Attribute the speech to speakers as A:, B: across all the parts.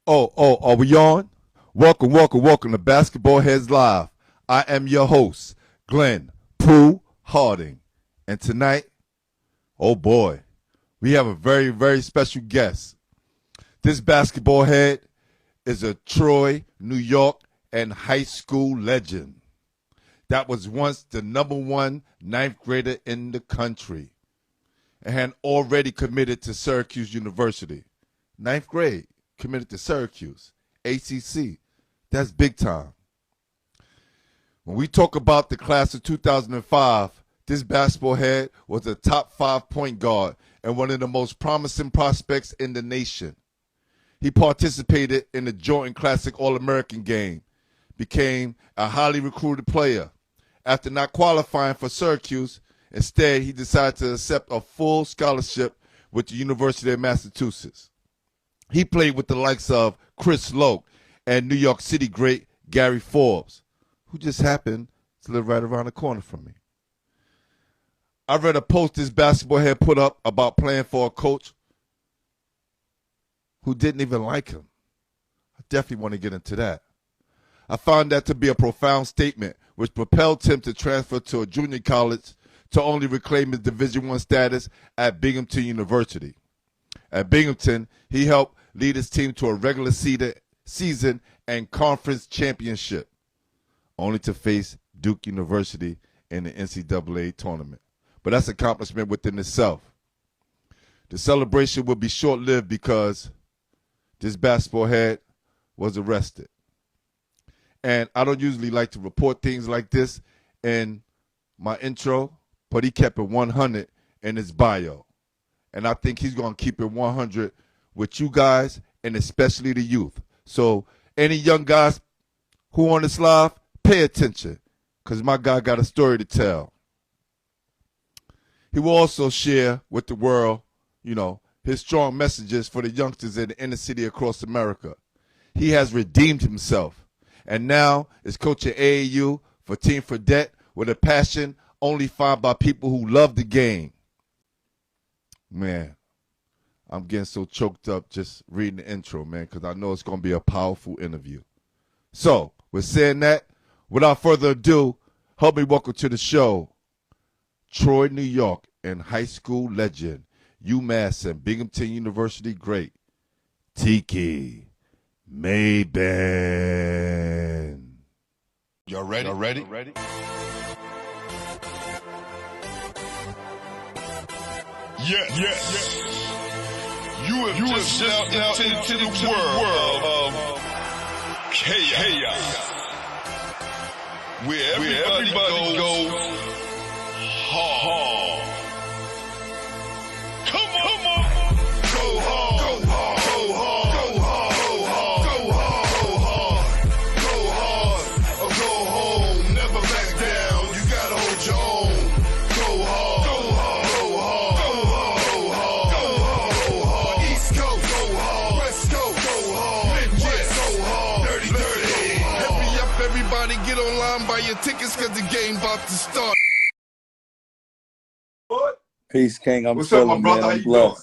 A: Are we on? Welcome to Basketball Heads Live. I am your host, Glenn Pooh Harding. And tonight, oh boy, we have a very, very special guest. This basketball head is a Troy, New York, and high school legend that was once the #1 ninth grader in the country and had already committed to Syracuse University. Ninth grade, committed to Syracuse, ACC. That's big time. When we talk about the class of 2005, this basketball head was a top 5 point guard and one of the most promising prospects in the nation. He participated in the Jordan Classic All-American game, became a highly recruited player. After not qualifying for Syracuse, instead he decided to accept a full scholarship with the University of Massachusetts. He played with the likes of Chris Loke and New York City great Gary Forbes, who just happened to live right around the corner from me. I read a post this basketball head put up about playing for a coach who didn't even like him. I definitely want to get into that. I found that to be a profound statement, which propelled him to transfer to a junior college to only reclaim his Division I status at Binghamton University. At Binghamton, he helped lead his team to a regular season and conference championship, only to face Duke University in the NCAA tournament. But that's an accomplishment within itself. The celebration will be short-lived because this basketball head was arrested. And I don't usually like to report things like this in my intro, but he kept it 100 in his bio. And I think he's going to keep it 100 with you guys and especially the youth. So any young guys who on this live, pay attention because my guy got a story to tell. He will also share with the world, his strong messages for the youngsters in the inner city across America. He has redeemed himself and now is coaching AAU for Team Fredette with a passion only found by people who love the game. Man, I'm getting so choked up just reading the intro, man, because I know it's going to be a powerful interview. So, with saying that, without further ado, help me welcome to the show, Troy, New York, and high school legend, UMass and Binghamton University great, Tiki, Mayben.
B: Y'all ready? Yes. You have just stepped out into the world of chaos, where everybody goes hard. Come on. Go hard. Go hard. Go hard. Go hard. Go hard. Go hard. Or go home. Never back down. You gotta hold your own. Go hard. Go hard. Go hard. Go hard. Go hard. Go hard. East Coast. Go hard. West Coast. Go hard. Midwest. Go hard. Dirty. Hurry up, everybody. Get online, buy your tickets, cause the game about to start.
C: Peace, King.
A: What's up, my brother?
C: Man.
A: How you doing?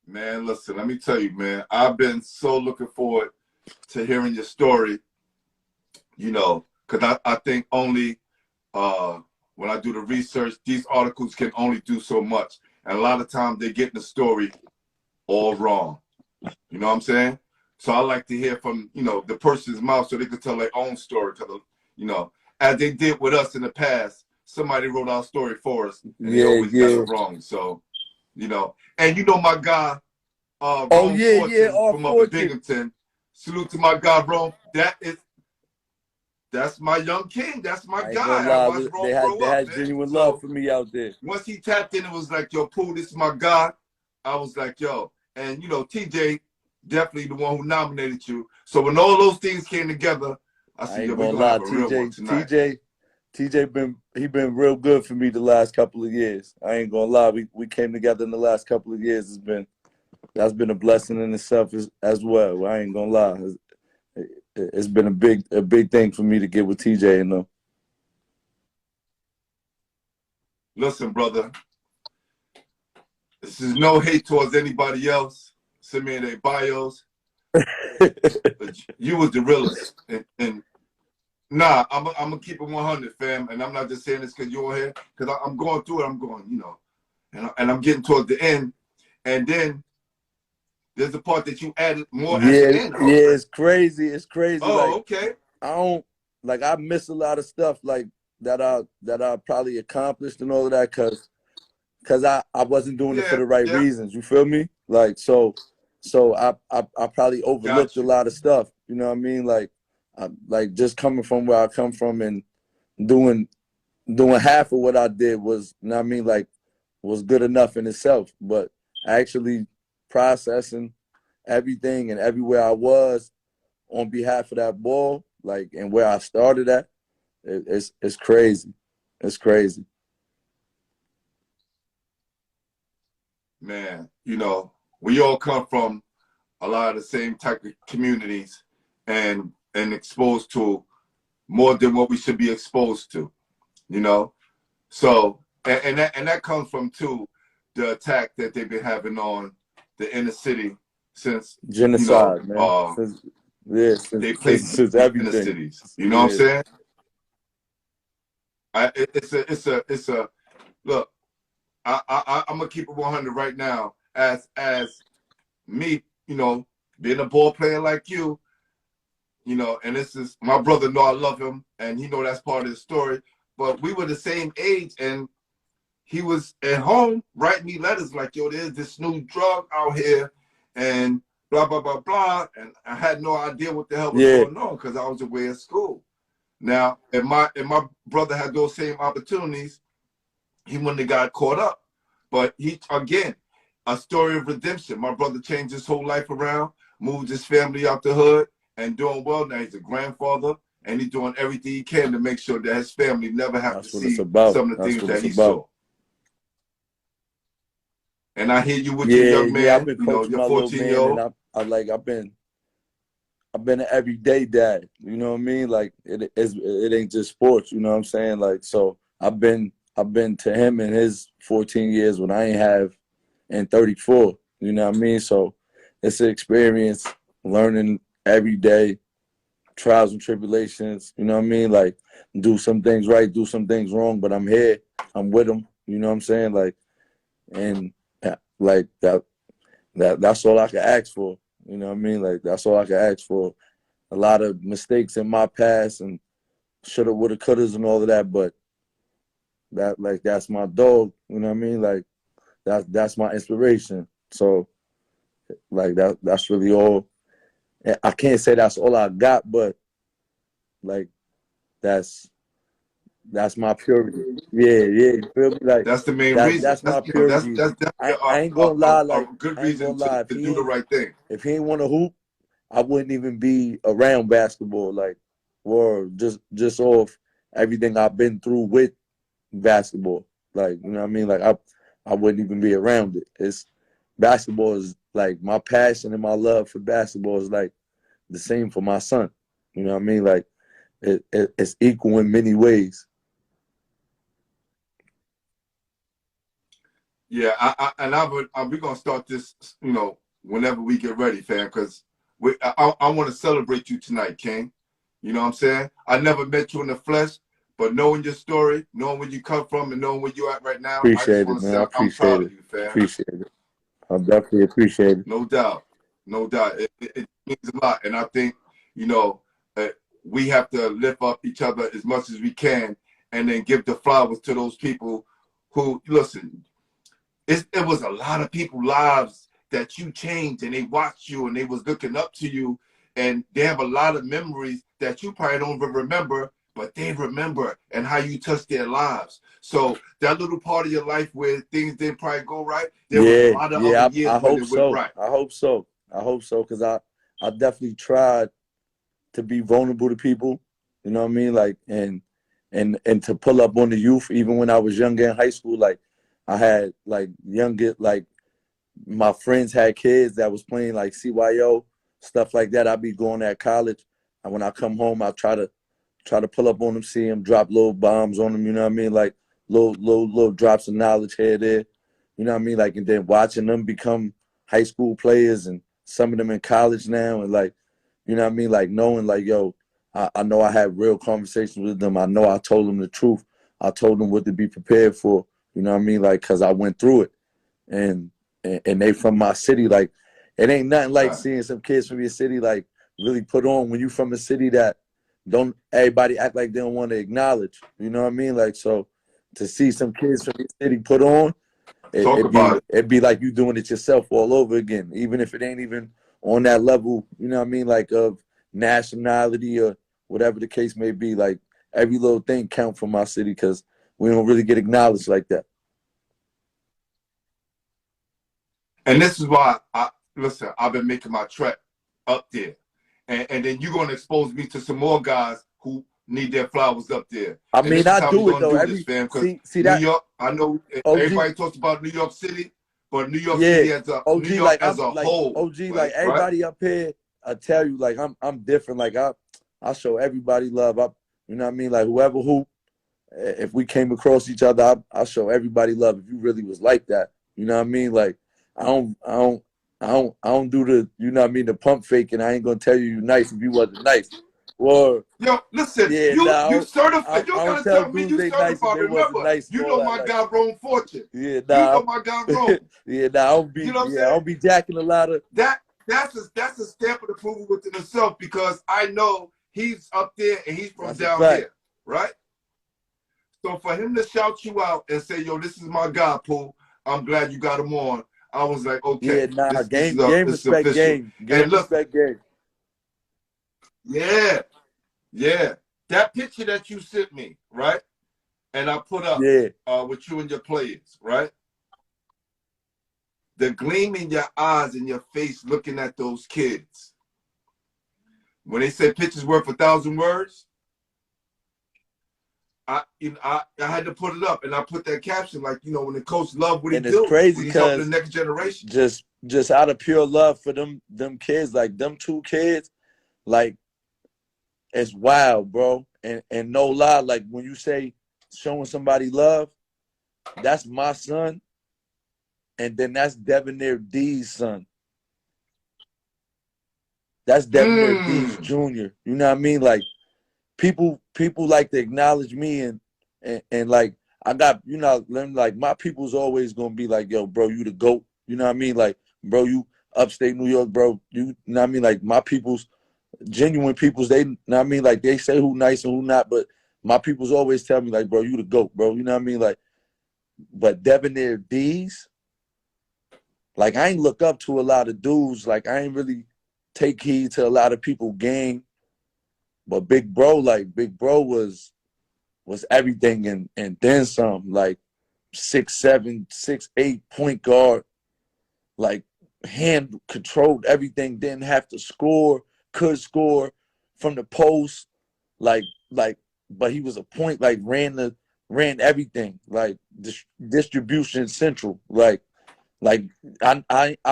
A: Man, listen, let me tell you, man, I've been so looking forward to hearing your story, because I think only when I do the research, these articles can only do so much. And a lot of times they get the story all wrong. You know what I'm saying? So I like to hear from, the person's mouth so they can tell their own story. As they did with us in the past. Somebody wrote our story for us, and they always got it wrong. So, and my guy, from up in Binghamton. Salute to my guy, bro. That's my young king. That's my guy.
C: They had genuine love for me out there.
A: Once he tapped in, it was like, yo, Pooh, this is my guy. I was like, yo, and TJ, definitely the one who nominated you. So when all those things came together, I see that we're gonna have a real one tonight.
C: TJ been real good for me the last couple of years. I ain't gonna lie. We came together in the last couple of years. That's been a blessing in itself as well. I ain't gonna lie. It's been a big thing for me to get with TJ and them.
A: Listen, brother. This is no hate towards anybody else. This send me their bios. But you was the realest. And nah, I'm gonna keep it 100, fam. And I'm not just saying this because you're here, because I'm going through it. I'm going, you know, and I'm getting towards the end. And then there's the part that you added more at the end.
C: Yeah, it's crazy. It's crazy.
A: Oh,
C: like,
A: okay.
C: I miss a lot of stuff like that I probably accomplished and all of that because I wasn't doing it for the right reasons. You feel me? Like so I probably overlooked a lot of stuff. You know what I mean? Like just coming from where I come from and doing half of what I did was, you know what I mean, like was good enough in itself. But actually processing everything and everywhere I was on behalf of that ball, like, and where I started at, it's crazy. It's crazy.
A: Man, you know, we all come from a lot of the same type of communities and exposed to more than what we should be exposed to, you know? So, and that comes from, too, the attack that they've been having on the inner city since
C: genocide,
A: you know,
C: man.
A: They played
C: since
A: in the
C: everything.
A: cities. You know what I'm saying? It's a look. I'm gonna keep it 100 right now. As me, you know, being a ball player like you know, and this is my brother. Know I love him, and he know that's part of the story. But we were the same age, and he was at home writing me letters like, "Yo, there's this new drug out here," and blah blah blah blah. And I had no idea what the hell was going on because I was away at school. Now, if my brother had those same opportunities, he wouldn't have got caught up. But he, again, a story of redemption. My brother changed his whole life around, moved his family out the hood, and doing well. Now he's a grandfather, and he's doing everything he can to make sure that his family never have to see some of the things that he saw. And I hear you with your young man,
C: I've been
A: you know, your 14-year-old.
C: I've been an everyday dad. You know what I mean? Like it ain't just sports. You know what I'm saying? Like, so I've been to him in his 14 years when I ain't have in 34. You know what I mean? So it's an experience, learning every day, trials and tribulations. You know what I mean? Like, do some things right, do some things wrong, but I'm here. I'm with him. You know what I'm saying? Like, and like that's all I can ask for. You know what I mean? Like, that's all I can ask for. A lot of mistakes in my past and shoulda, woulda, couldas and all of that, but that's my dog. You know what I mean? Like, that's my inspiration. So, like, that's really all. I can't say that's all I got, but like, that's my purity. Yeah, you feel me? Like,
A: that's the main reason.
C: That's my purity. I ain't gonna lie. Like,
A: a good reason to do the right thing.
C: If he ain't want to hoop, I wouldn't even be around basketball. Like, or just off everything I've been through with basketball. Like, you know what I mean? Like, I wouldn't even be around it. Basketball is like, my passion and my love for basketball is like the same for my son. You know what I mean? Like, it's equal in many ways.
A: Yeah, we're gonna start this, you know, whenever we get ready, fam, because I want to celebrate you tonight, King. You know what I'm saying? I never met you in the flesh, but knowing your story, knowing where you come from, and knowing where you're at right now,
C: Appreciate
A: I just want to say
C: I'm
A: proud of you, fam.
C: Appreciate it. I definitely appreciate it.
A: No doubt, no doubt. It means a lot, and I think, you know, we have to lift up each other as much as we can, and then give the flowers to those people who, listen. It was a lot of people's lives that you changed, and they watched you, and they was looking up to you, and they have a lot of memories that you probably don't even remember, but they remember, and how you touched their lives. So that little part of your life where things didn't probably go right, there was a lot of other years when it went right.
C: I hope so, because I definitely tried to be vulnerable to people. You know what I mean? Like, and to pull up on the youth, even when I was younger in high school. Like, I had like my friends had kids that was playing like CYO, stuff like that. I'd be going at college, and when I come home, I try to pull up on them, see them, drop little bombs on them. You know what I mean? Like little drops of knowledge here, there. You know what I mean? Like, and then watching them become high school players and some of them in college now, and like, you know what I mean, like knowing like, yo, I know I had real conversations with them. I know I told them the truth. I told them what to be prepared for. You know what I mean, like, because I went through it, and they from my city. Like, it ain't nothing like seeing some kids from your city like really put on when you from a city that don't everybody act like they don't want to acknowledge. You know what I mean? Like, so to see some kids from your city put on, it'd be like you doing it yourself all over again, even if it ain't even on that level, you know what I mean, like of nationality or whatever the case may be. Like, every little thing count for my city because we don't really get acknowledged like that.
A: And this is why, listen, I've been making my trek up there. And then you're going to expose me to some more guys who need their flowers up there.
C: I mean, I do it, though. See
A: New
C: that?
A: York, I know
C: OG,
A: everybody talks about New York City, but New York
C: yeah,
A: City as a,
C: OG,
A: New York
C: like,
A: as a
C: like,
A: whole.
C: OG, like everybody up here, I tell you, like, I'm different. Like, I show everybody love. You know what I mean? Like, whoever who, if we came across each other, I show everybody love. If you really was like that, you know what I mean? Like, I don't do the, you know what I mean, the pump fake, and I ain't gonna tell you nice if you wasn't nice. Or
A: yo, listen,
C: yeah,
A: you certified. You
C: I don't
A: gotta
C: tell
A: tell me
C: dudes
A: you
C: they nice if
A: certified.
C: they wasn't
A: Remember,
C: nice.
A: you know my
C: like,
A: guy Rome Fortune.
C: yeah,
A: You know my guy Rome.
C: yeah, I don't be,
A: You know what I'm
C: I
A: saying?
C: don't be jacking a lot of
A: That's a stamp of approval within himself, because I know he's up there and he's from down here, right? So for him to shout you out and say, yo, this is my guy, Pooh, I'm glad you got him on. I was like, okay,
C: yeah,
A: this
C: game
A: is
C: respect,
A: official.
C: Game respect, game.
A: Yeah. That picture that you sent me, right? And I put up with you and your players, right? The gleam in your eyes and your face looking at those kids. When they say pictures worth 1,000 words, I had to put it up, and I put that caption like, you know, when the coach love what he do,
C: it's crazy
A: he's helping the next generation.
C: Just out of pure love for them kids, like them two kids, like, it's wild, bro. And no lie, like when you say showing somebody love, that's my son, and then that's Debonair D's son. That's Debonair D's Jr. You know what I mean? Like, people like to acknowledge me, and like, I got, you know, like, my people's always gonna be like, yo, bro, you the GOAT. You know what I mean? Like, bro, you upstate New York, bro. You know what I mean? Like, my people's genuine people's, they, you know what I mean? Like, they say who nice and who not, but my people's always tell me like, bro, you the GOAT, bro. You know what I mean? Like, but Debonair D's, like, I ain't look up to a lot of dudes. Like, I ain't really take heed to a lot of people game. But Big Bro was everything and then some. Like, 6'7", 6'8" point guard, like, hand controlled everything, didn't have to score, could score from the post, like, but he was a point, like, ran everything, like, distribution central, like I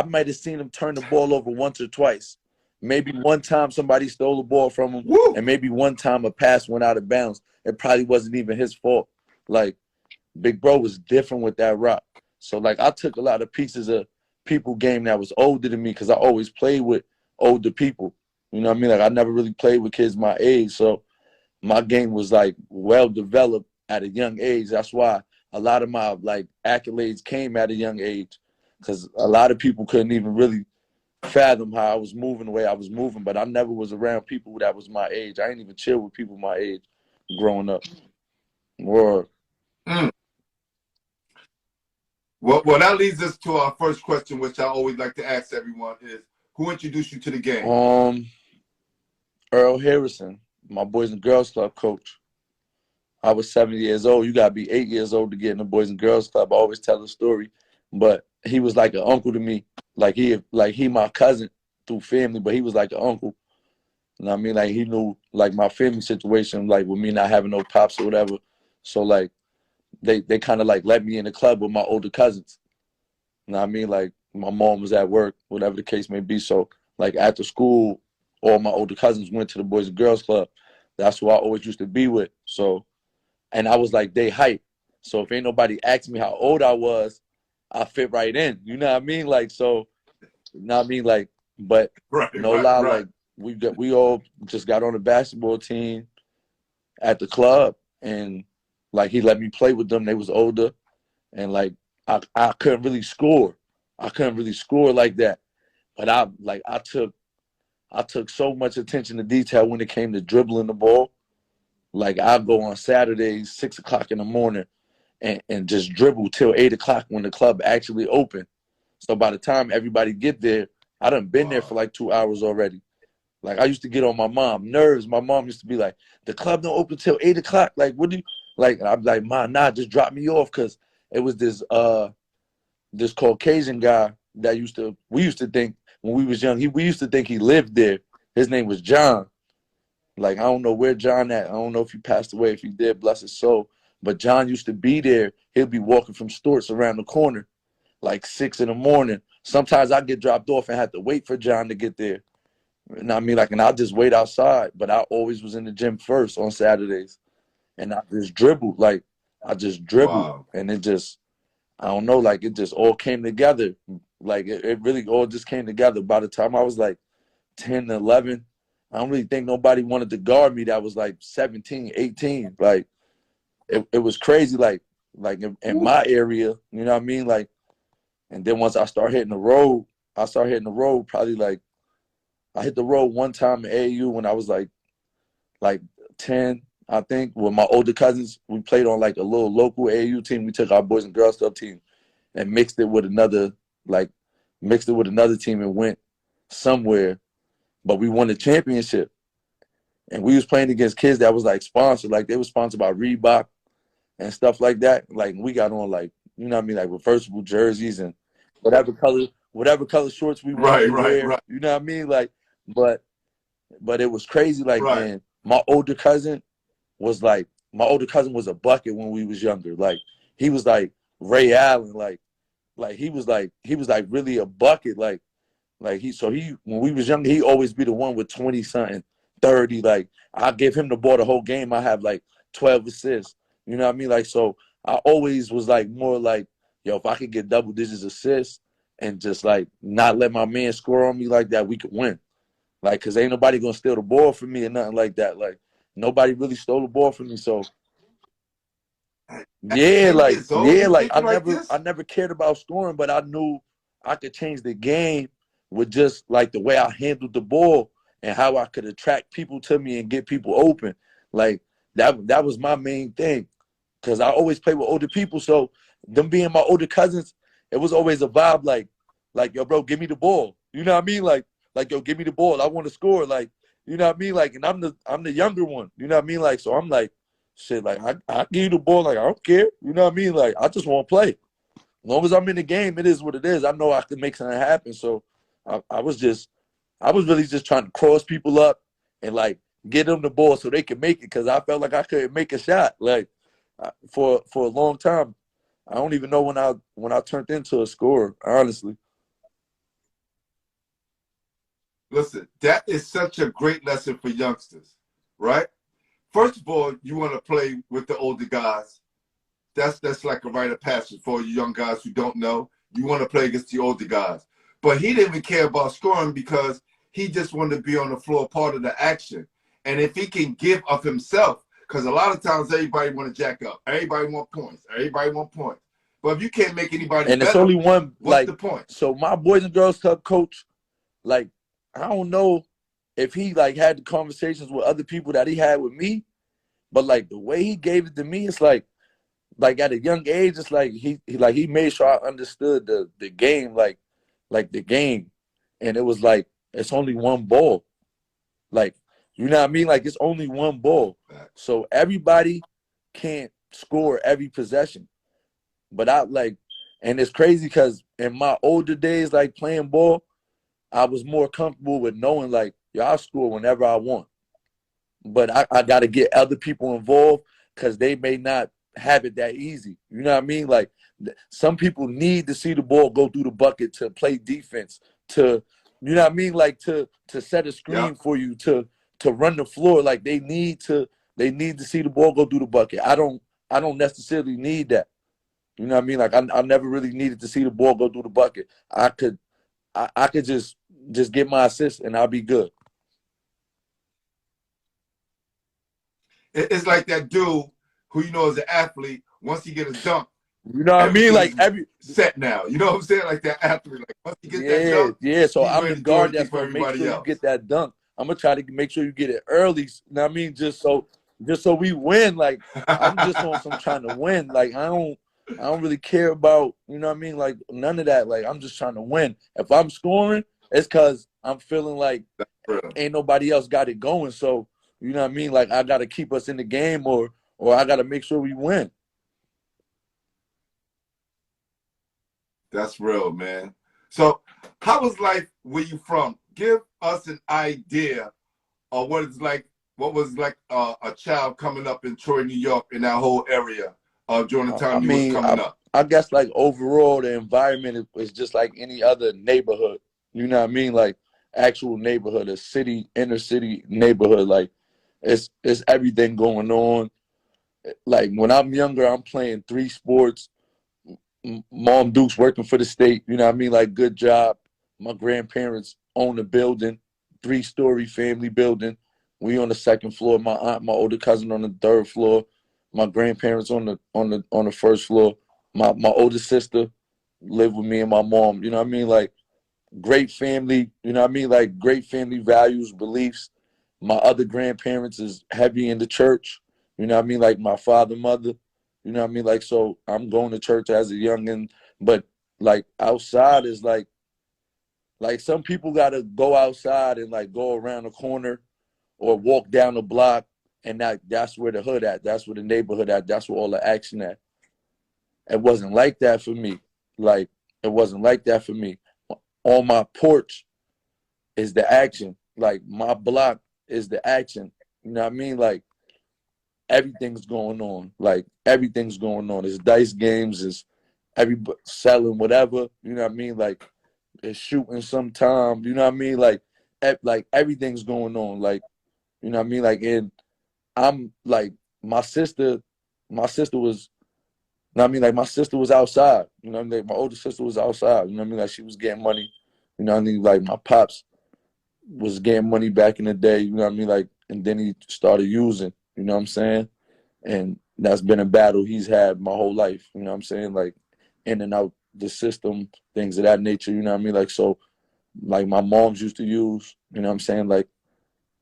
C: might have seen him turn the ball over once or twice. Maybe one time somebody stole the ball from him, and maybe one time a pass went out of bounds. It probably wasn't even his fault. Like, Big Bro was different with that rock. So, like, I took a lot of pieces of people game that was older than me, because I always played with older people. You know what I mean? Like, I never really played with kids my age. So my game was, like, well developed at a young age. That's why a lot of my, like, accolades came at a young age, because a lot of people couldn't even really fathom how I was moving the way I was moving. But I never was around people that was my age. I ain't even chill with people my age growing up. Or
A: Well, that leads us to our first question, which I always like to ask everyone is, who introduced you to the game?
C: Earl Harrison, my Boys and Girls Club coach. I was 7 years old. You got to be 8 years old to get in the Boys and Girls Club. I always tell the story. But he was like an uncle to me. Like he my cousin through family, but he was like an uncle. You know what I mean? Like, he knew, like, my family situation, like, with me not having no pops or whatever. So, like, they kind of, like, let me in the club with my older cousins. You know what I mean? Like, my mom was at work, whatever the case may be. So, like, after school, all my older cousins went to the Boys and Girls Club. That's who I always used to be with. So, and I was like, they hype. So if ain't nobody asked me how old I was, I fit right in. You know what I mean? Like, so You know what I mean? Like, but no lie, like we all just got on the basketball team at the club, and like he let me play with them. They was older, and like I couldn't really score. I couldn't really score like that. But I took so much attention to detail when it came to dribbling the ball. Like I go on Saturdays, 6 o'clock in the morning, and just dribble till 8 o'clock when the club actually open. So by the time everybody get there, I done been there for like 2 hours already. Like I used to get on my mom nerves. My mom used to be like, "The club don't open till 8 o'clock. Like, what do you like?" And I'm like, "Ma, nah, just drop me off," because it was this Caucasian guy that we used to think when we was young, we used to think he lived there. His name was John. Like, I don't know where John at. I don't know if he passed away. If he did, bless his soul. But John used to be there. He'll be walking from Stewart's around the corner, like 6 in the morning. Sometimes I get dropped off and have to wait for John to get there. And I mean, like, and I'll just wait outside. But I always was in the gym first on Saturdays. And I just dribbled. Like, I just dribbled. Wow. And it just, I don't know, like, it just all came together. Like, it really all just came together. By the time I was, like, 10 to 11, I don't really think nobody wanted to guard me that was, like, 17, 18. Like, it was crazy, like in my area, you know what I mean? Like, and then once I start hitting the road, probably, like, I hit the road one time in AAU when I was, like 10, I think, with my older cousins. We played on, like, a little local AAU team. We took our Boys and Girls Club team and mixed it with another team and went somewhere. But we won the championship. And we was playing against kids that was, like, sponsored. Like, they were sponsored by Reebok and stuff like that. Like, we got on, like, you know what I mean, like, reversible jerseys and whatever color shorts we wanted to wear. You know what I mean? Like, but it was crazy. Like, man, my older cousin was a bucket when we was younger. Like, he was like Ray Allen. Like he was like really a bucket. Like when we was younger, he always be the one with 20 something, 30. Like, I give him the ball the whole game. I have like 12 assists. You know what I mean? Like, so I always was like more like, yo, if I could get double digits assists and just like not let my man score on me like that, we could win. Like, cause ain't nobody gonna steal the ball from me or nothing like that. Like, nobody really stole the ball from me. So yeah, I never cared about scoring, but I knew I could change the game with just like the way I handled the ball and how I could attract people to me and get people open. Like, that was my main thing. Cause I always play with older people. So them being my older cousins, it was always a vibe like, yo, bro, give me the ball. You know what I mean? Like, yo, give me the ball. I want to score. Like, you know what I mean? Like, and I'm the younger one. You know what I mean? Like, so I'm like, shit, like, I give you the ball. Like, I don't care. You know what I mean? Like, I just want to play. As long as I'm in the game, it is what it is. I know I can make something happen. So I was really just trying to cross people up and, like, get them the ball so they can make it, because I felt like I couldn't make a shot. Like, for a long time. I don't even know when I turned into a scorer, honestly.
A: Listen, that is such a great lesson for youngsters, right? First of all, you want to play with the older guys. That's like a rite of passage for you young guys who don't know. You want to play against the older guys. But he didn't even care about scoring because he just wanted to be on the floor, part of the action. And if he can give of himself, because a lot of times everybody want to jack up. Everybody want points. But if you can't make anybody
C: and
A: better,
C: it's only one,
A: what's
C: like,
A: the point?
C: So my Boys and Girls Club coach, like, I don't know if he, like, had the conversations with other people that he had with me, but, like, the way he gave it to me, it's like at a young age, it's like he made sure I understood the game, like the game. And it was like, it's only one ball. Like, you know what I mean? Like, it's only one ball. So everybody can't score every possession. But and it's crazy because in my older days, like, playing ball, I was more comfortable with knowing, like, yo, I'll score whenever I want. But I got to get other people involved because they may not have it that easy. You know what I mean? Like, some people need to see the ball go through the bucket to play defense, to, you know what I mean? Like, to set a screen for you, to run the floor. Like, they need to see the ball go through the bucket. I don't necessarily need that. You know what I mean? Like, I never really needed to see the ball go through the bucket. I could I could just get my assist and I'll be good.
A: It's like that dude who you know is an athlete. Once he get a dunk,
C: You know what I mean? Like
A: set now. You know what I'm saying? Like that athlete. Like once he gets that dunk,
C: yeah. So
A: he's
C: I'm
A: ready
C: the
A: to do
C: guard
A: anything
C: that's
A: for
C: gonna make
A: everybody
C: sure
A: else.
C: you get that dunk. I'm gonna try to make sure you get it early. You know what I mean? Just so we win. Like I'm just on some trying to win. Like I don't really care about, you know what I mean? Like none of that. Like I'm just trying to win. If I'm scoring, it's cause I'm feeling like ain't nobody else got it going. So you know what I mean? Like I gotta keep us in the game or I gotta make sure we win.
A: That's real, man. So how was life where you from? Give us an idea of what it's like, what was like a child coming up in Troy, New York, in that whole area during the time you was coming up.
C: I guess like overall the environment is just like any other neighborhood. You know what I mean? Like actual neighborhood, a city, inner city neighborhood. Like it's everything going on. Like when I'm younger, I'm playing 3 sports. Mom Duke's working for the state. You know what I mean? Like good job. My grandparents own a building, 3-story family building. We on the 2nd floor. My aunt, my older cousin on the 3rd floor. My grandparents on the 1st floor. My older sister lived with me and my mom. You know what I mean? Like great family. You know what I mean? Like great family values, beliefs. My other grandparents is heavy in the church. You know what I mean? Like my father, mother. You know what I mean? Like, so I'm going to church as a youngin', but like outside is like some people got to go outside and like go around the corner or walk down the block, and that's where the hood at. That's where the neighborhood at. That's where all the action at. It wasn't like that for me. Like, it wasn't like that for me. On my porch is the action. Like, my block is the action. You know what I mean? Like, everything's going on. Like, everything's going on. It's dice games. It's everybody selling whatever. You know what I mean? Like, it's shooting sometime. You know what I mean? Like everything's going on. Like, you know what I mean? Like, and I'm like, my sister was, you know what I mean? Like, my sister was outside. You know what I mean? Like, my older sister was outside. You know what I mean? Like, she was getting money. You know what I mean? Like, my pops was getting money back in the day. You know what I mean? Like, and then he started using. You know what I'm saying? And that's been a battle he's had my whole life. You know what I'm saying? Like, in and out the system, things of that nature. You know what I mean? Like, so, like, my mom's used to use. You know what I'm saying? Like,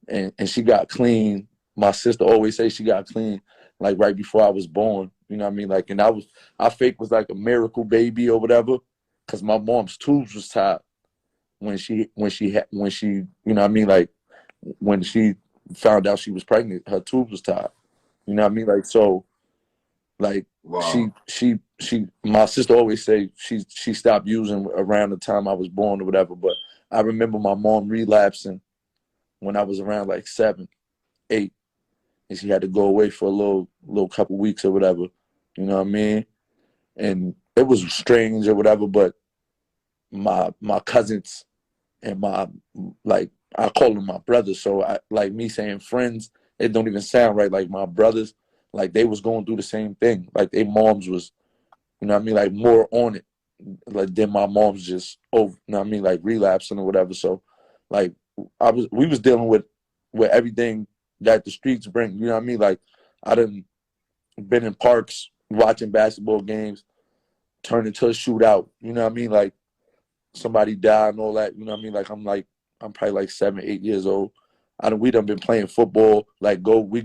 C: and she got clean. My sister always say she got clean, like right before I was born. You know what I mean? Like, and I fake was like a miracle baby or whatever, because my mom's tubes was tied when she you know what I mean? Like, when she found out she was pregnant, her tubes was tied. You know what I mean? Like, so, like,
A: wow.
C: she my sister always say she stopped using around the time I was born or whatever. But I remember my mom relapsing when I was around like 7, 8, and she had to go away for a little couple weeks or whatever. You know what I mean? And it was strange or whatever. But my cousins and my, like, I call them my brothers. So I, like, me saying friends, it don't even sound right. Like, my brothers, like, they was going through the same thing. Like, their moms was, you know what I mean, like, more on it. Like, then my mom's just over, you know what I mean, like, relapsing or whatever. So, like, we was dealing with everything that the streets bring. You know what I mean? Like, I done been in parks watching basketball games turn into a shootout. You know what I mean? Like, somebody died and all that. You know what I mean? Like, I'm probably like 7, 8 years old. We done been playing football. Like, we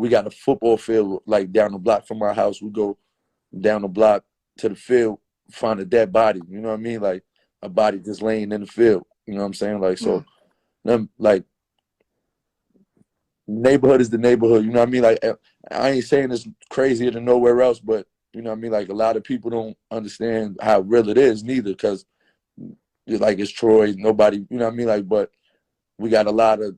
C: got a football field like down the block from our house. We go down the block to the field, find a dead body. You know what I mean? Like, a body just laying in the field. You know what I'm saying? Like, so, them, like, neighborhood is the neighborhood. You know what I mean? Like, I ain't saying it's crazier than nowhere else, but you know what I mean? Like, a lot of people don't understand how real it is neither, because like, it's Troy, nobody, you know what I mean? Like, but we got a lot of,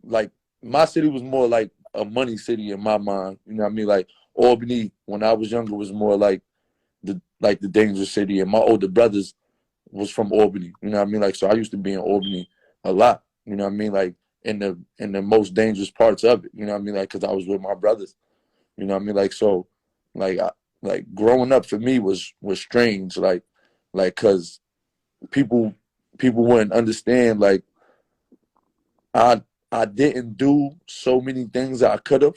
C: like, my city was more like a money city in my mind. You know what I mean? Like, Albany, when I was younger, was more like the dangerous city, and my older brothers was from Albany. You know what I mean? Like, so I used to be in Albany a lot. You know what I mean? Like, in the most dangerous parts of it. You know what I mean? Like, because I was with my brothers. You know what I mean? Like, so, like, like, growing up for me was strange. Like, because people people wouldn't understand. Like I didn't do so many things that I could have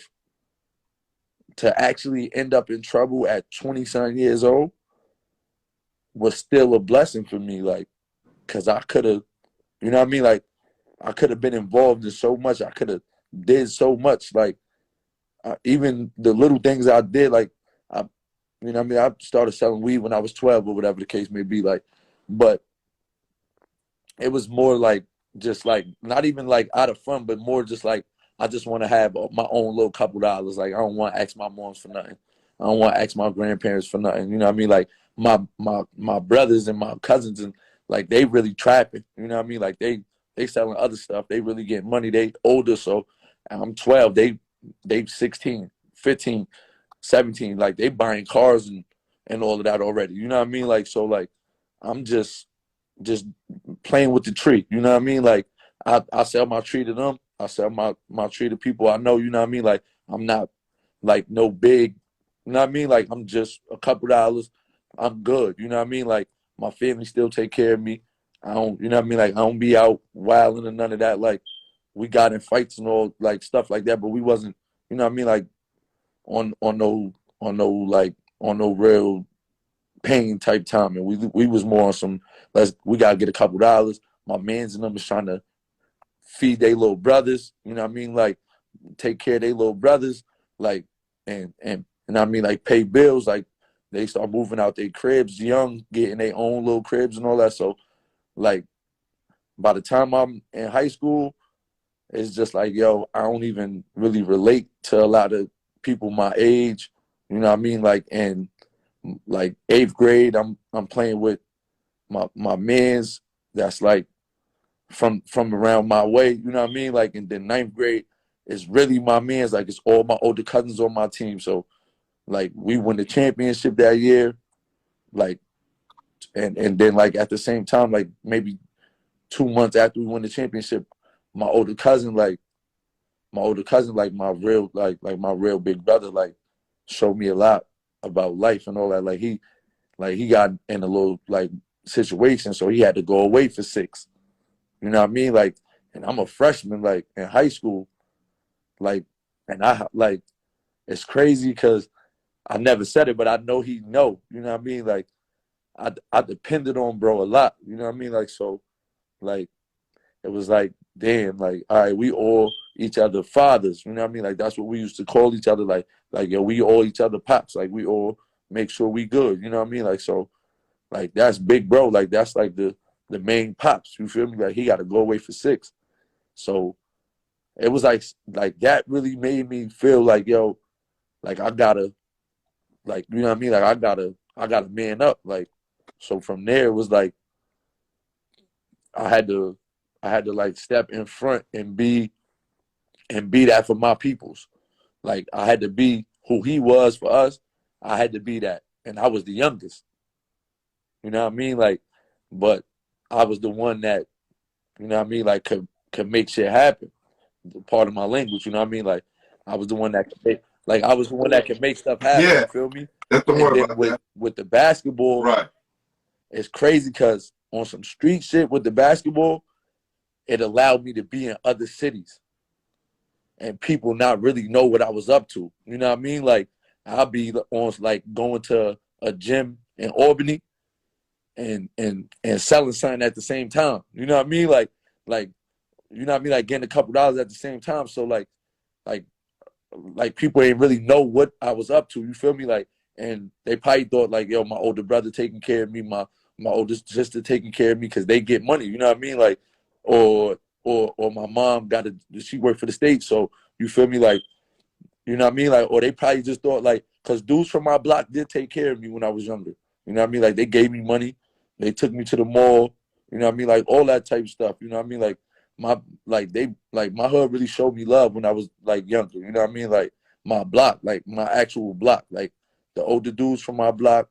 C: to actually end up in trouble at 20-something years old was still a blessing for me. Like, cause I could have, you know what I mean? Like, I could have been involved in so much. I could have did so much. Like, even the little things I did, like, you know what I mean? I started selling weed when I was 12 or whatever the case may be. Like, but it was more like just like not even like out of fun, but more just like I just want to have my own little couple dollars. Like I don't want to ask my moms for nothing. I don't want to ask my grandparents for nothing. You know what I mean? Like my brothers and my cousins and like they really trapping. You know what I mean? Like they selling other stuff. They really getting money. They older, so I'm 12. They 16, 15, 17. Like they buying cars and all of that already. You know what I mean? Like so like I'm just playing with the tree. You know what I mean? Like I sell my tree to them. I sell my tree to people I know. You know what I mean? Like I'm not like no big. You know what I mean? Like I'm just a couple dollars. I'm good. You know what I mean? Like my family still take care of me. I don't. You know what I mean? Like I don't be out wilding and none of that. Like we got in fights and all like stuff like that, but we wasn't. You know what I mean? Like on no real pain type time, and we was more on some we gotta get a couple dollars. My mans and them was trying to feed their little brothers, you know what I mean, like take care of their little brothers, like and I mean like pay bills, like they start moving out their cribs young, getting their own little cribs and all that. So like by the time I'm in high school, it's just like yo, I don't even really relate to a lot of people my age, you know what I mean, like and like 8th grade, I'm playing with my mans that's like from around my way, you know what I mean? Like, and then 9th grade is really my mans, like it's all my older cousins on my team. So like we won the championship that year, like and then like at the same time, like maybe 2 months after we won the championship, my older cousin, like my real big brother, like showed me a lot about life and all that. Like he got in a little like situation, so he had to go away for 6. You know what I mean? Like, and I'm a freshman, like in high school, like, and I like it's crazy because I never said it, but I know he know. You know what I mean? Like, I depended on bro a lot. You know what I mean? Like, so, like, it was like, damn, like, all right, we all each other fathers. You know what I mean? Like, that's what we used to call each other. Like yo, we all each other pops. Like, we all make sure we good. You know what I mean? Like, so, like, that's big bro. Like, that's like the main pops. You feel me? Like, he got to go away for 6. So it was like that really made me feel like, yo, like I gotta, like, you know what I mean? Like I gotta man up. Like, so from there it was like I had to like step in front and be that for my peoples. Like I had to be who he was for us. I had to be that. And I was the youngest. You know what I mean? Like, but I was the one that, you know what I mean, like could make shit happen. Part of my language, you know what I mean? Like I was the one that could make, like I was the one that could make stuff happen,
A: Yeah.
C: you feel me?
A: That's the
C: And
A: word
C: then
A: about that.
C: with the basketball,
A: Right.
C: it's crazy because on some street shit with the basketball, it allowed me to be in other cities and people not really know what I was up to. You know what I mean? Like I'll be on like going to a gym in Albany and selling something at the same time. You know what I mean? Like you know what I mean? Like getting a couple dollars at the same time. So like people ain't really know what I was up to. You feel me? Like, and they probably thought like, yo, my older brother taking care of me, my oldest sister taking care of me because they get money. You know what I mean? Like, or my mom she worked for the state. So you feel me? Like, you know what I mean? Like, or they probably just thought like, cause dudes from my block did take care of me when I was younger. You know what I mean? Like they gave me money. They took me to the mall. You know what I mean? Like all that type of stuff. You know what I mean? Like my hood really showed me love when I was like younger. You know what I mean? Like my block, like my actual block, like the older dudes from my block,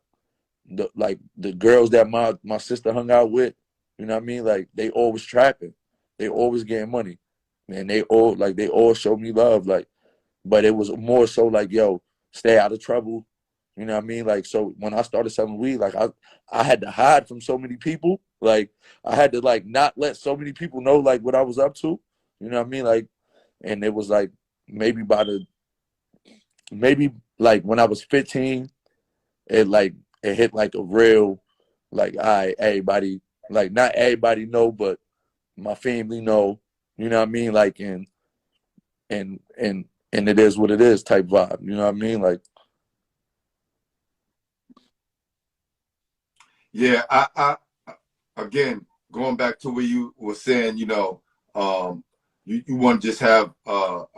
C: the girls that my sister hung out with. You know what I mean? Like they always trapping, they always getting money, and they all showed me love. Like, but it was more so like, yo, stay out of trouble. You know what I mean? Like, so when I started selling weed, like I had to hide from so many people. Like, I had to like not let so many people know like what I was up to. You know what I mean? Like, and it was like maybe maybe like when I was 15, it hit like a real, like, all right, everybody, like not everybody know, but my family know. You know what I mean? Like, and it is what it is type vibe. You know what I mean? Like,
A: Yeah, I again going back to where you were saying, you want to just have more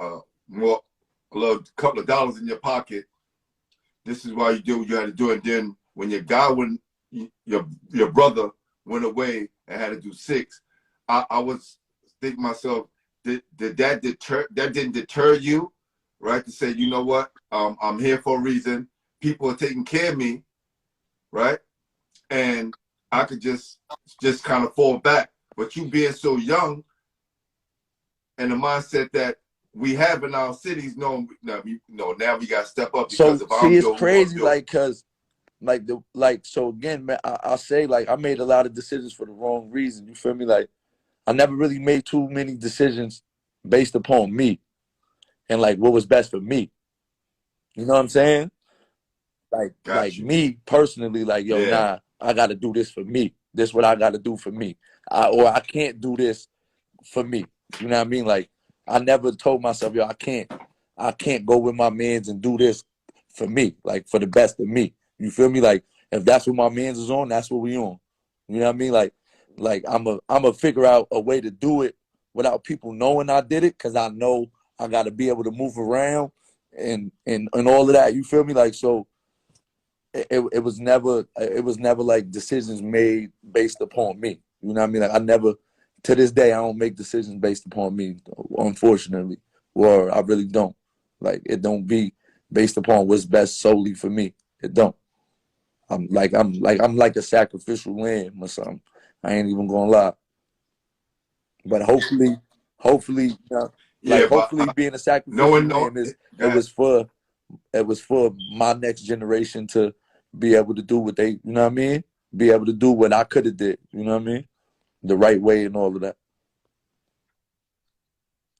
A: a little couple of dollars in your pocket. This is why you did what you had to do. And then when your brother went away and had to do 6, I was thinking myself, did that didn't deter you, right? To say, you know what, I'm here for a reason. People are taking care of me, right? And I could just kind of fall back. But you being so young and the mindset that we have in our cities, now we got to step up because
C: so
A: if
C: see,
A: I'm
C: it's
A: doing, who I'm
C: crazy,
A: doing.
C: like, cause so again, man, I say like I made a lot of decisions for the wrong reason. You feel me? Like, I never really made too many decisions based upon me and like what was best for me. You know what I'm saying?
A: Got
C: Like
A: you.
C: me personally, like, yo,
A: Yeah.
C: nah, I gotta do this for me. This what I gotta do for me. Or I can't do this for me. You know what I mean? Like, I never told myself, yo, I can't go with my mans and do this for me, like for the best of me. You feel me? Like, if that's what my mans is on, that's what we on. You know what I mean? Like I'm a figure out a way to do it without people knowing I did it, because I know I gotta be able to move around and all of that. You feel me? Like, so it was never like decisions made based upon me. You know what I mean? Like, I never, to this day, I don't make decisions based upon me, unfortunately. Or I really don't. Like, it don't be based upon what's best solely for me. It don't. I'm like a sacrificial lamb or something. I ain't even gonna lie. But hopefully,
A: Yeah, but
C: hopefully being a sacrificial
A: knowing, no,
C: lamb is
A: go ahead.
C: it was for my next generation to be able to do what they, you know what I mean? Be able to do what I could have did, you know what I mean? The right way and all of that.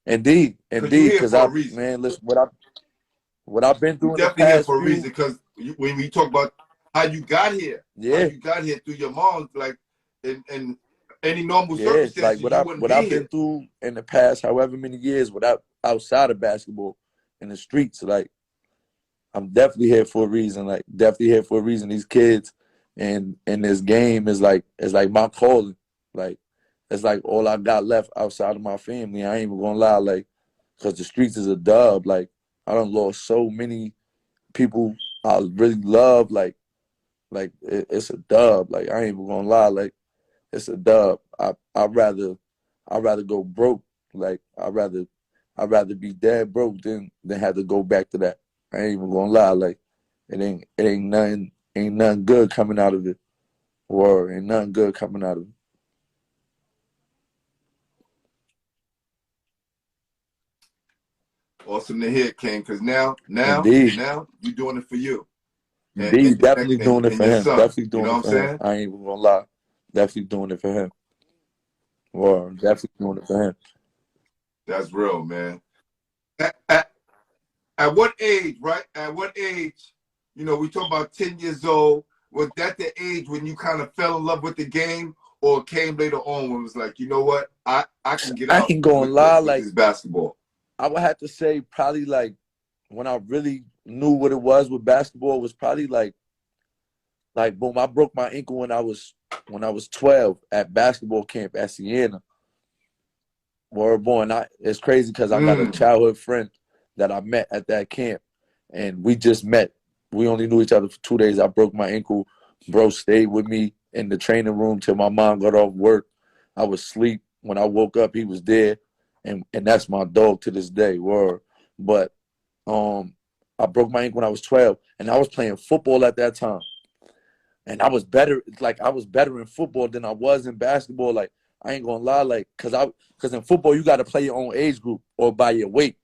C: Indeed,
A: Because you're here
C: because
A: for a reason.
C: man, listen, what I've been
A: You're
C: through in the
A: definitely here
C: past
A: for a
C: few,
A: reason. Because when we talk about how
C: yeah,
A: you got here through your mom, like in any normal
C: yeah, like
A: circumstances, you wouldn't
C: what
A: be
C: I've
A: here.
C: been through in the past, however many years, without outside of basketball in the streets, like, I'm definitely here for a reason. Like, definitely here for a reason. These kids and this game is like my calling. Like, it's like all I got left outside of my family. I ain't even gonna lie, like, because the streets is a dub. Like, I done lost so many people I really love. Like it's a dub. Like, I ain't even gonna lie. Like, it's a dub. I'd rather go broke. Like, I'd rather be dead broke than have to go back to that. I ain't even gonna lie. Like, ain't nothing good coming out of it. Or ain't nothing good coming out of it.
A: Awesome to hear, King. Because
C: Indeed.
A: now you're doing it for you
C: Indeed, definitely doing it
A: and
C: for
A: your
C: him.
A: son.
C: Definitely
A: You
C: doing
A: know what
C: it
A: I'm
C: for him.
A: saying?
C: I ain't even gonna lie. Definitely doing it for him. Or definitely doing it for him.
A: That's real, man. At, at, at what age, right? At what age, we talk about 10 years old. Was that the age when you kind of fell in love with the game, or came later on when it was like, you know what, I can get
C: I
A: out
C: ain't gonna
A: with
C: lie,
A: with
C: like,
A: this basketball.
C: I would have to say probably like when I really knew what it was with basketball was probably like boom, I broke my ankle when I was 12 at basketball camp at Siena. Word born. It's crazy because I got a
A: Mm.
C: childhood friend that I met at that camp, and we just met. We only knew each other for 2 days. I broke my ankle. Bro stayed with me in the training room till my mom got off work. I was asleep. When I woke up, he was there, and that's my dog to this day. Word. But I broke my ankle when I was 12, and I was playing football at that time. And I was better, like I was better in football than I was in basketball. Like, I ain't gonna lie, like, cause in football you gotta play your own age group or by your weight.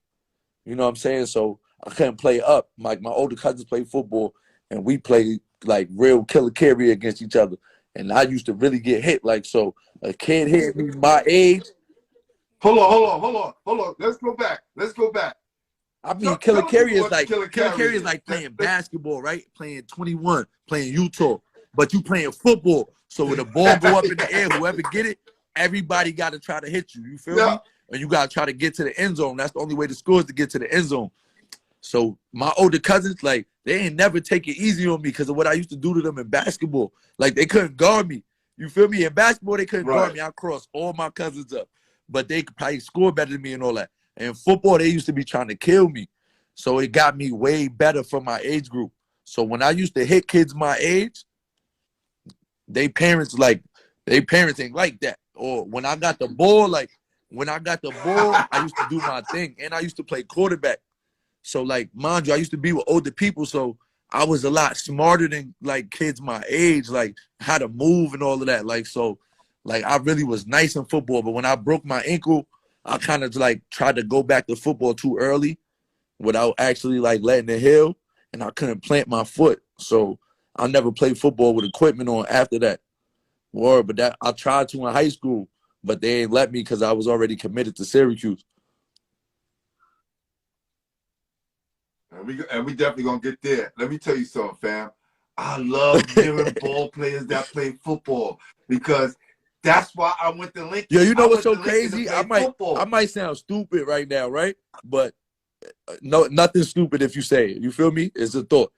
C: You know what I'm saying? So I couldn't play up. Like, my older cousins played football, and we played like real killer carry against each other. And I used to really get hit. Like, so a kid hit me my age.
A: Hold on. Let's go back.
C: I mean, killer carry is like
A: Killer
C: playing basketball, right? Playing 21, playing Utah, but you playing football. So when the ball go up in the air, whoever get it, everybody got to try to hit you. You feel me? And you got to try to get to the end zone. That's the only way to score is to get to the end zone. So my older cousins, like, they ain't never take it easy on me because of what I used to do to them in basketball. Like, they couldn't guard me. You feel me? In basketball, they couldn't guard me. I crossed all my cousins up, but they could probably score better than me and all that. And football, they used to be trying to kill me. So it got me way better for my age group. So when I used to hit kids my age, they parents ain't like that. Or when I got the ball, I used to do my thing. And I used to play quarterback. So, like, mind you, I used to be with older people, so I was a lot smarter than, like, kids my age, like, how to move and all of that. Like, so, like, I really was nice in football. But when I broke my ankle, I kind of, like, tried to go back to football too early without actually, like, letting it heal, and I couldn't plant my foot. So I never played football with equipment on after that. But that I tried to in high school, but they ain't let me because I was already committed to Syracuse.
A: And we definitely gonna get there. Let me tell you something, fam. I love hearing ball players that play football because that's why I went to Lincoln.
C: Yo, you know what's so crazy? I might sound stupid right now, right? But no, nothing stupid if you say it. You feel me? It's a thought.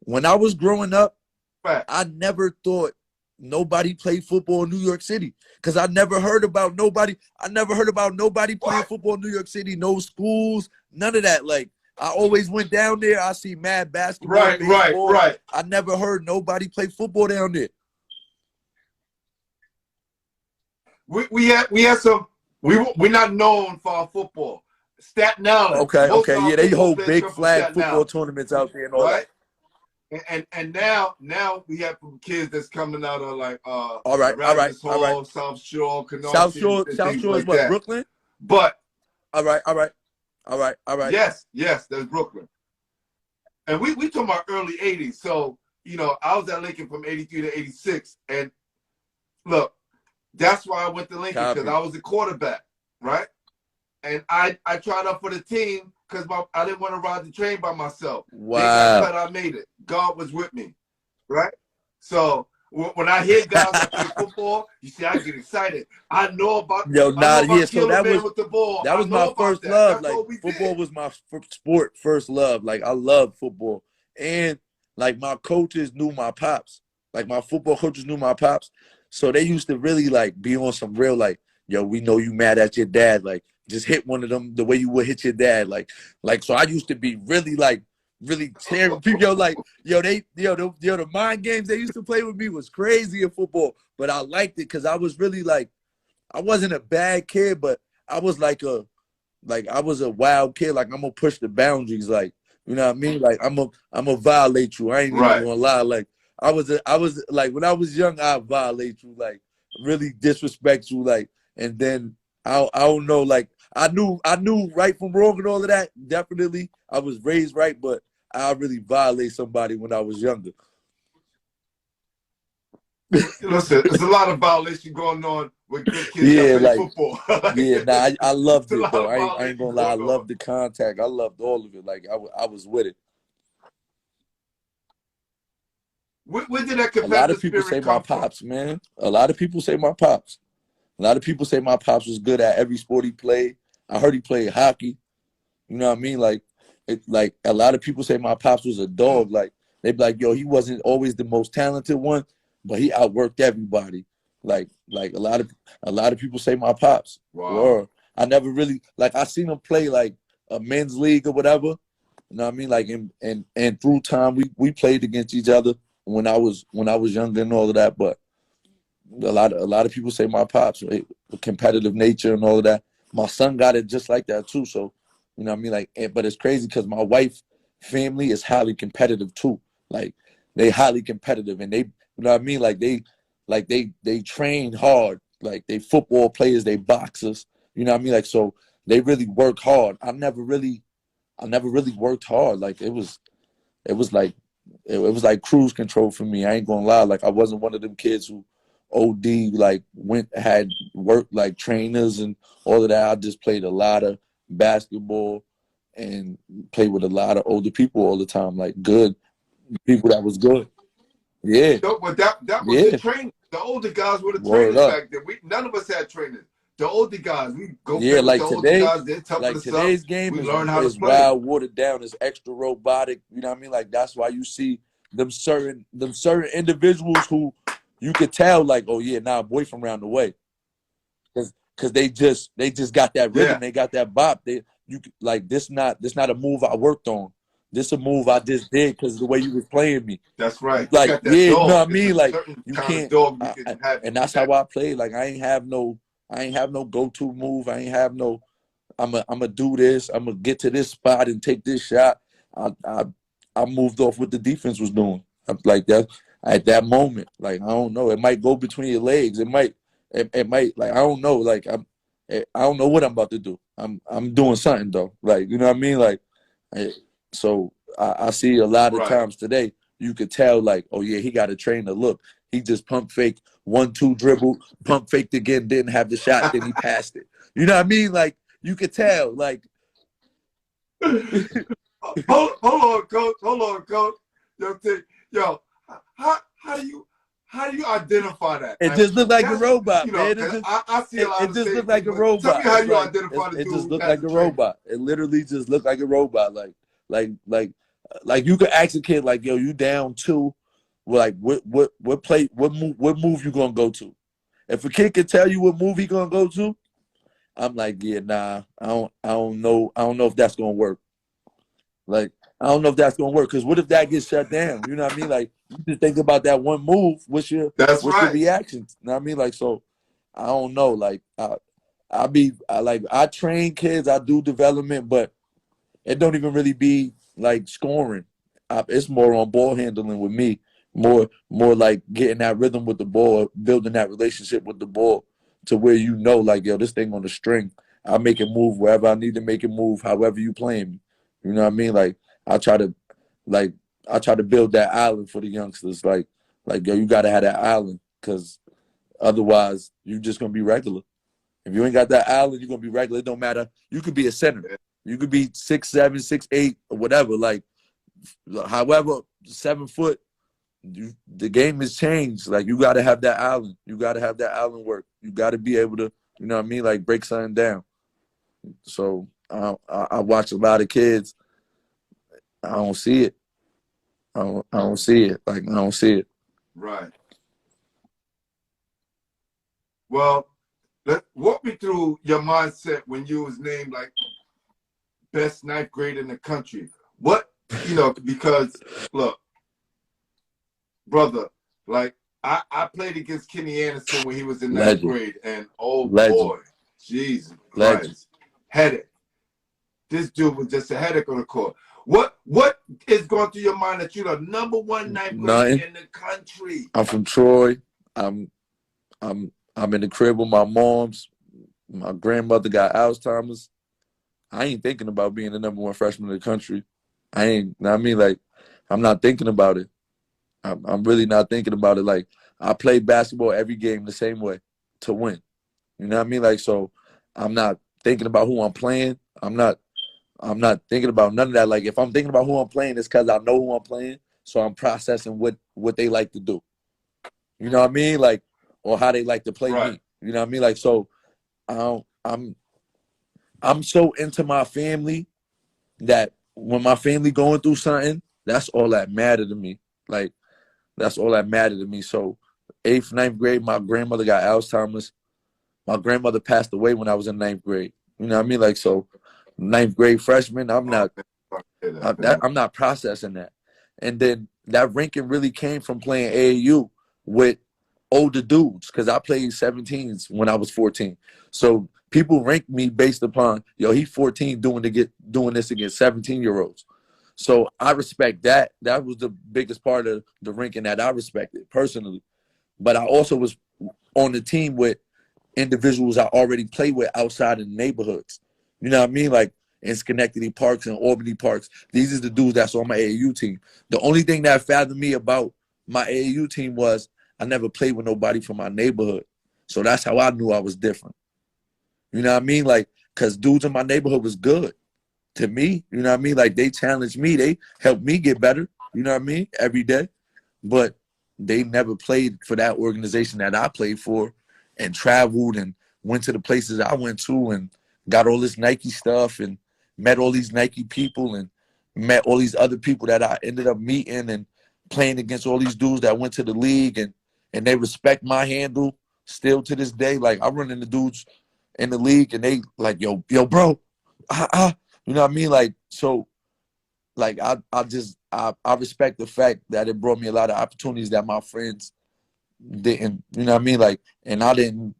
C: When I was growing up, I never thought nobody played football in New York City because I never heard about nobody. I never heard about nobody playing football in New York City. No schools, none of that. Like, I always went down there. I see mad basketball.
A: Right.
C: I never heard nobody play football down there.
A: We had some. We're not known for our football. Staten Island.
C: Okay. Yeah, they hold big flag football tournaments out there and all that.
A: And now we have some kids that's coming out of like
C: all right.
A: South Shore, Canarsie,
C: South Shore is what,
A: that.
C: Brooklyn?
A: But
C: all right.
A: Yes, that's Brooklyn. And we talking about early 80s. So, you know, I was at Lincoln from 83 to 86. And look, that's why I went to Lincoln, because I was a quarterback, right? And I tried out for the team because I didn't want to ride the train by myself.
C: Wow.
A: They got cut, I made it. God was with me, right? So when I hear guys that play football, you see, I get excited. I know about
C: so that was
A: with the ball.
C: That was my first love. Like, football was my sport first love. Like, I love football. And, like, my coaches knew my pops. Like, my football coaches knew my pops. So they used to really, like, be on some real, like, yo, we know you mad at your dad. Like, just hit one of them the way you would hit your dad. Like, so I used to be really, like, really tearing people. The mind games they used to play with me was crazy in football. But I liked it because I was really, like, I wasn't a bad kid, but I was I was a wild kid. Like, I'm gonna push the boundaries. Like, you know what I mean? Like, I'm gonna violate you. I ain't even gonna lie. Like, I was like, when I was young, I violate you. Like, really disrespect you. Like, and then I don't know. Like, I knew right from wrong and all of that. Definitely, I was raised right, but I really violate somebody when I was younger.
A: Listen, there's a lot of violation going on with good kids that play football.
C: I loved it though. I ain't gonna lie. I loved the contact. I loved all of it. Like, I was with it.
A: Where did that competitive
C: A lot of people say my
A: from?
C: pops, man. A lot of people say my pops. A lot of people say my pops was good at every sport he played. I heard he played hockey. You know what I mean? Like a lot of people say my pops was a dog. Like, they be like, yo, he wasn't always the most talented one, but he outworked everybody. Like a lot of people say my pops.
A: Wow.
C: Or I never really, like, I seen him play like a men's league or whatever. You know what I mean? Like, and through time we played against each other when I was younger and all of that. But a lot of people say my pops, right? The competitive nature and all of that. My son got it just like that too. So, you know what I mean? Like, but it's crazy because my wife's family is highly competitive too. Like, they highly competitive, and they, you know what I mean? Like, they train hard. Like, they football players, they boxers. You know what I mean? Like, so they really work hard. I never really worked hard. Like, it was like it was like cruise control for me. I ain't gonna lie. Like I wasn't one of them kids who OD like had worked like trainers and all of that. I just played a lot of basketball and played with a lot of older people all the time, like good people that was good. Yeah.
A: No, but that was the training. The older guys were the trainers back then. None of us had trainers. The older guys, we go play with the older guys. They're tough
C: like
A: us
C: today's
A: up.
C: game
A: we learn how
C: is
A: to play.
C: wild, watered down, it's extra robotic. You know what I mean? Like that's why you see them certain individuals who you could tell like, oh yeah, nah, boy from around the way, because they just got that rhythm, they got that bop. Like this not a move I worked on. This a move I just did because the way you was playing me.
A: That's right.
C: Like
A: you got that
C: you
A: dog.
C: know what I mean? Like you can't.
A: Dog you can have
C: and that's how I played. Like I ain't have no go-to move. I ain't have no. I'ma do this. I'm gonna get to this spot and take this shot. I moved off what the defense was doing. Like that at that moment. Like I don't know. It might go between your legs. It might. Like I don't know. Like I don't know what I'm about to do. I'm doing something though. Like you know what I mean. Like so I see a lot of times today. You could tell like, oh yeah, he got a trainer. Look, he just pump fake 1-2 dribble, pump faked again, didn't have the shot, then he passed it. You know what I mean? Like you could tell. Like
A: hold on, coach. Hold on, coach. Yo, how do you identify that?
C: It just looked like a robot, man.
A: I see a lot
C: it just looked like a robot.
A: Tell me how you identify the dude.
C: It just looked like a robot. It literally just looked like a robot. Like you could ask a kid like, yo, you down 2? Like what move you gonna go to? If a kid can tell you what move he gonna go to, I'm like, yeah, nah, I don't know if that's gonna work. Like I don't know if that's gonna work because what if that gets shut down? You know what I mean? Like you just think about that one move. What's your reaction? You know what I mean? Like so, I don't know. Like I train kids, I do development, but it don't even really be like scoring. It's more on ball handling with me. More like getting that rhythm with the ball, building that relationship with the ball to where you know, like, yo, this thing on the string. I make it move wherever I need to make it move, however you playing me. You know what I mean? Like I try to build that island for the youngsters. Like yo, you gotta have that island because otherwise you just gonna be regular. If you ain't got that island, you're gonna be regular. It don't matter. You could be a center. You could be 6'7", 6'8", or whatever. Like however, 7 foot. The game has changed. Like you got to have that island. You got to have that island work. You got to be able to, you know what I mean, like break something down. So I watch a lot of kids. I don't see it. I don't see it. Like I don't see it.
A: Right. Well, walk me through your mindset when you was named like best 9th grade in the country. What, because look, brother, like I played against Kenny Anderson when he was in 9th grade, and boy, Jesus Christ, headache. This dude was just a headache on the court. What is going through your mind that you're the number 1 9th grade in the country?
C: I'm from Troy. I'm in the crib with my moms. My grandmother got Alzheimer's. I ain't thinking about being the number 1 freshman in the country. I'm not thinking about it. I'm really not thinking about it. Like I play basketball every game the same way to win. You know what I mean? Like so, I'm not thinking about who I'm playing. I'm not thinking about none of that. Like if I'm thinking about who I'm playing, it's because I know who I'm playing. So I'm processing what they like to do. You know what I mean? Like or how they like to play me. You know what I mean? Like so, I'm so into my family that when my family going through something, that's all that matter to me. Like. That's all that mattered to me. So 8th, 9th grade, my grandmother got Alzheimer's. My grandmother passed away when I was in 9th grade. You know what I mean? Like, so 9th grade freshman, I'm not processing that. And then that ranking really came from playing AAU with older dudes because I played 17s when I was 14. So people rank me based upon, yo, he's 14 doing this against 17-year-olds. So I respect that. That was the biggest part of the ranking that I respected personally. But I also was on the team with individuals I already played with outside in the neighborhoods. You know what I mean? Like in Schenectady Parks and Albany Parks. These are the dudes that's on my AAU team. The only thing that fathomed me about my AAU team was I never played with nobody from my neighborhood. So that's how I knew I was different. You know what I mean? Like, because dudes in my neighborhood was good to me. You know what I mean? Like, they challenged me. They helped me get better. You know what I mean? Every day. But they never played for that organization that I played for and traveled and went to the places I went to and got all this Nike stuff and met all these Nike people and met all these other people that I ended up meeting and playing against all these dudes that went to the league and they respect my handle still to this day. Like, I run into dudes in the league and they like, yo, bro, you know what I mean? Like, so, like, I respect the fact that it brought me a lot of opportunities that my friends didn't, you know what I mean? Like, and I didn't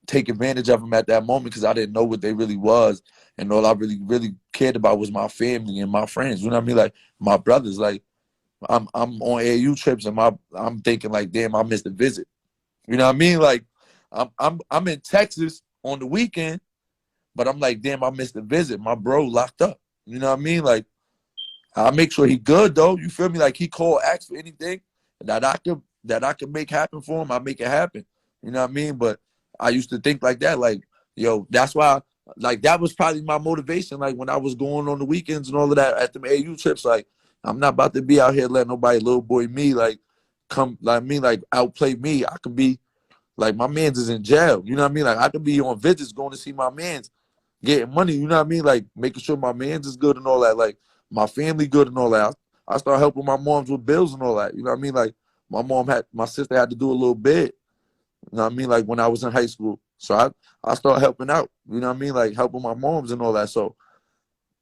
C: take advantage of them at that moment because I didn't know what they really was. And all I really cared about was my family and my friends. You know what I mean? Like, my brothers. Like, I'm on AAU trips and I'm thinking like, damn, I missed a visit. You know what I mean? Like, I'm in Texas on the weekend, but I'm like, damn, I missed a visit. My bro locked up. You know what I mean? Like, I make sure he good though. You feel me? Like, he called, asked for anything that I could make happen for him. I make it happen. You know what I mean? But I used to think like that. Like, yo, that's why. Like, that was probably my motivation. Like, when I was going on the weekends and all of that at the AU trips, like, I'm not about to be out here letting nobody, little boy me, like, come like me, like, outplay me. I could be like, my man's is in jail. You know what I mean? Like, I could be on visits going to see my man's getting money. You know what I mean? Like, making sure my man's is good and all that. Like, my family good and all that. I start helping my moms with bills and all that. You know what I mean? Like, my sister had to do a little bit. You know what I mean? Like, when I was in high school. So I started helping out. You know what I mean? Like, helping my moms and all that. So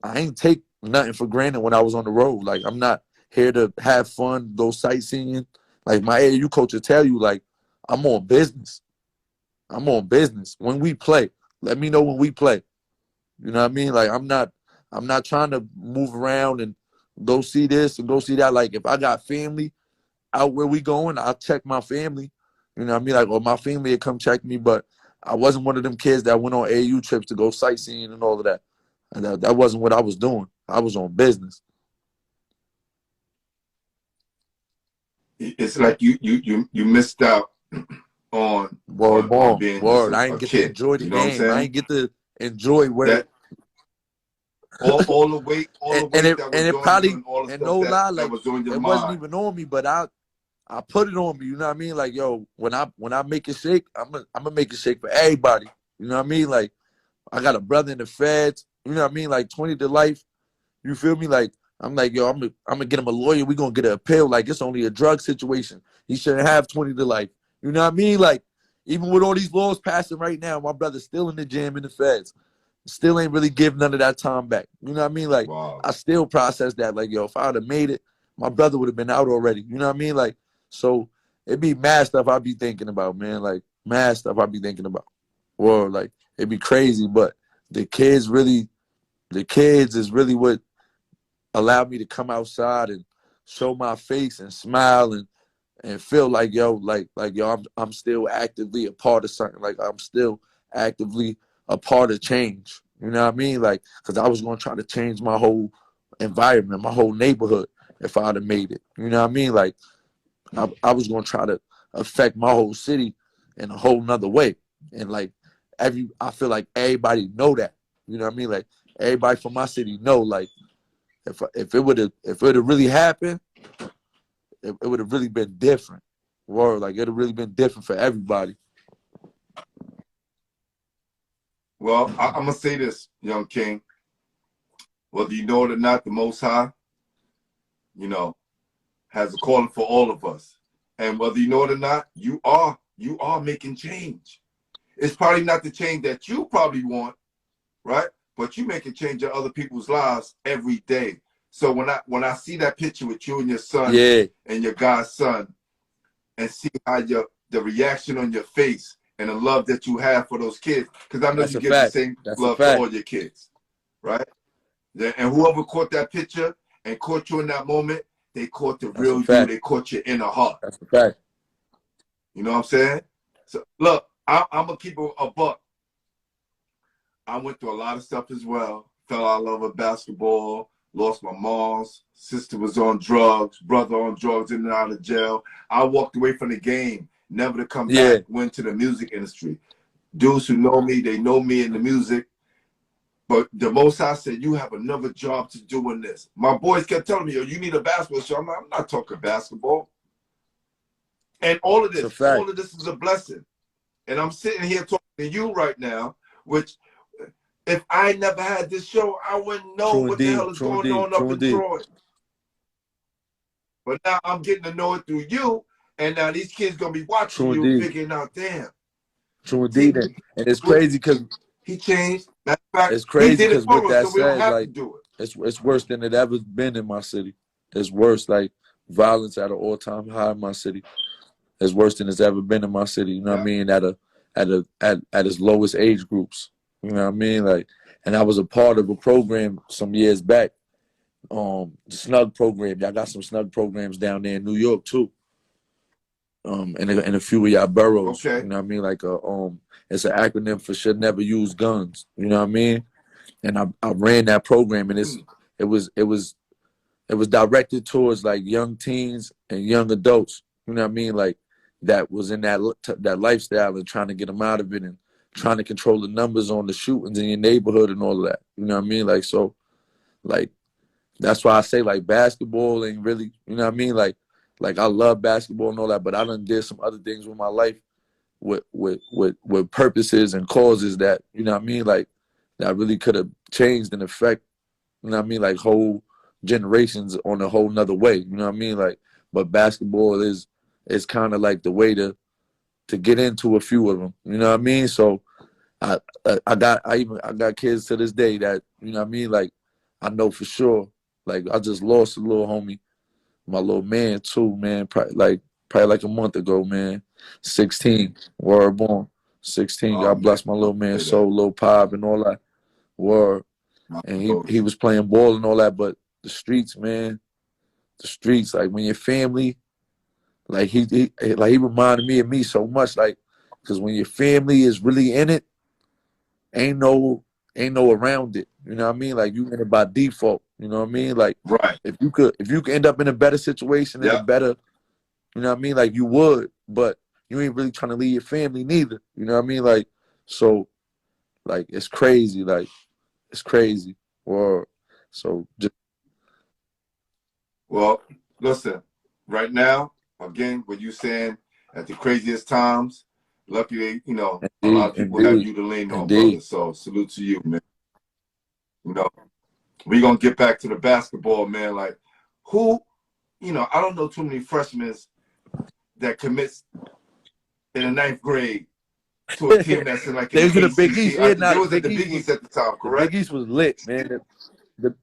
C: I ain't take nothing for granted when I was on the road. Like, I'm not here to have fun, go sightseeing. Like, my AAU coach will tell you, like, I'm on business. I'm on business. When we play, let me know when we play. You know what I mean? Like, I'm not trying to move around and go see this and go see that. Like, if I got family out where we going, I'll check my family. You know what I mean? Like, or my family would come check me, but I wasn't one of them kids that went on AAU trips to go sightseeing and all of that. And that wasn't what I was doing. I was on business.
B: It's like you missed out on being just
C: I
B: a
C: ain't get to
B: kid.
C: enjoy the
B: You know what I'm
C: game.
B: saying?
C: I ain't get to enjoy where
B: that all the weight that was
C: it
B: on you
C: probably,
B: and all the
C: and
B: stuff
C: no lie,
B: that
C: like,
B: was on your
C: it wasn't
B: mind.
C: even on me, but I put it on me. You know what I mean? Like, yo, when I make it shake, I'm gonna make it shake for everybody. You know what I mean? Like, I got a brother in the feds. You know what I mean? Like, 20 to life. You feel me? Like, I'm like, yo, I'm gonna get him a lawyer. We gonna get an appeal. Like, it's only a drug situation. He shouldn't have 20 to life. You know what I mean? Like, even with all these laws passing right now, my brother's still in the jam in the feds. Still ain't really give none of that time back. You know what I mean? Like,
B: Wow.
C: I still process that. Like, yo, if I would have made it, my brother would have been out already. You know what I mean? Like, so it be mad stuff I be thinking about, man. Like, mad stuff I be thinking about. Or, like, it'd be crazy, but the kids is really what allowed me to come outside and show my face and smile and feel like, yo, I'm still actively a part of something. Like, I'm still actively a part of change. You know what I mean? Like, because I was going to try to change my whole environment, my whole neighborhood if I'd have made it. You know what I mean? Like, I was going to try to affect my whole city in a whole nother way. And, like, I feel like everybody know that. You know what I mean? Like, everybody from my city know, like, if it would have really happened, it would have really been different. Or, like, it would have really been different for everybody.
B: Well, I'm gonna say this, young king. Whether you know it or not, the Most High, you know, has a calling for all of us. And whether you know it or not, you are making change. It's probably not the change that you probably want, right? But you making change in other people's lives every day. So when I see that picture with you and your son and your godson, and see how the reaction on your face and the love that you have for those kids, because I know you give the same love to all your kids, right? And whoever caught that picture and caught you in that moment, they caught the real you. They caught your inner heart.
C: That's a fact.
B: You know what I'm saying? So look, I'm gonna keep a buck. I went through a lot of stuff as well,
A: fell out of love with basketball, lost my mom's, sister was on drugs, brother on drugs, in and out of jail. I walked away from the game, never to come back, went to the music industry. Dudes who know me, they know me in the music. But the Most High said, you have another job to do in this. My boys kept telling me, yo, you need a basketball show. I'm like, I'm not talking basketball. And all of this is a blessing. And I'm sitting here talking to you right now, which if I never had this show, I wouldn't know what the hell is going on up in Troy. But now I'm getting to know it through you, and now these kids going to be watching you and figuring out, damn.
D: True indeed. And it's crazy because
A: he changed. Matter of fact,
D: it's crazy because with that
A: so we don't
D: said,
A: have
D: like,
A: to do it.
D: it's worse than it ever been in my city. It's worse, like violence at an all-time high in my city. It's worse than it's ever been in my city. You know what I mean? At its lowest age groups. You know what I mean? Like, and I was a part of a program some years back, the Snug program. Y'all got some Snug programs down there in New York too. In a few of y'all boroughs.
A: Okay.
D: You know what I mean? Like it's an acronym for should never use guns. You know what I mean? And I ran that program, and it was directed towards like young teens and young adults. You know what I mean? Like that was in that lifestyle and trying to get them out of it and trying to control the numbers on the shootings in your neighborhood and all of that. You know what I mean? Like, so, like, that's why I say, like, basketball ain't really, you know what I mean? Like I love basketball and all that, but I done did some other things with my life with purposes and causes that, you know what I mean? Like, that really could have changed and affect, you know what I mean? Like, whole generations on a whole nother way, you know what I mean? Like, but basketball is kind of like the way to get into a few of them, you know what I mean? So I got kids to this day that, you know what I mean? Like, I know for sure. Like, I just lost a little homie, my little man too, man. Probably like a month ago, man. 16, word born. 16. God bless my little man, soul, little Pop and all that. Word. And he was playing ball and all that, but the streets, man. The streets, like when your family, like he reminded me of me so much, like, because when your family is really in it, ain't no around it. You know what I mean? Like, you in it by default. You know what I mean? Like,
A: right.
D: If you could end up in a better situation, in a better, you know what I mean? Like, you would, but you ain't really trying to leave your family neither. You know what I mean? Like, so, like, it's crazy. Like, it's crazy. Or so just.
A: Well, listen, right now, again, what you saying at the craziest times, luckily, you know, a lot of people have you to lean on, brother. So salute to you, man. You know, we're going to get back to the basketball, man. Like, who, you know, I don't know too many freshmen that commits in the 9th grade to a team that's in like
D: they was in the Big East.
A: They was at the Big East at the time, correct?
D: The Big East was lit, man. The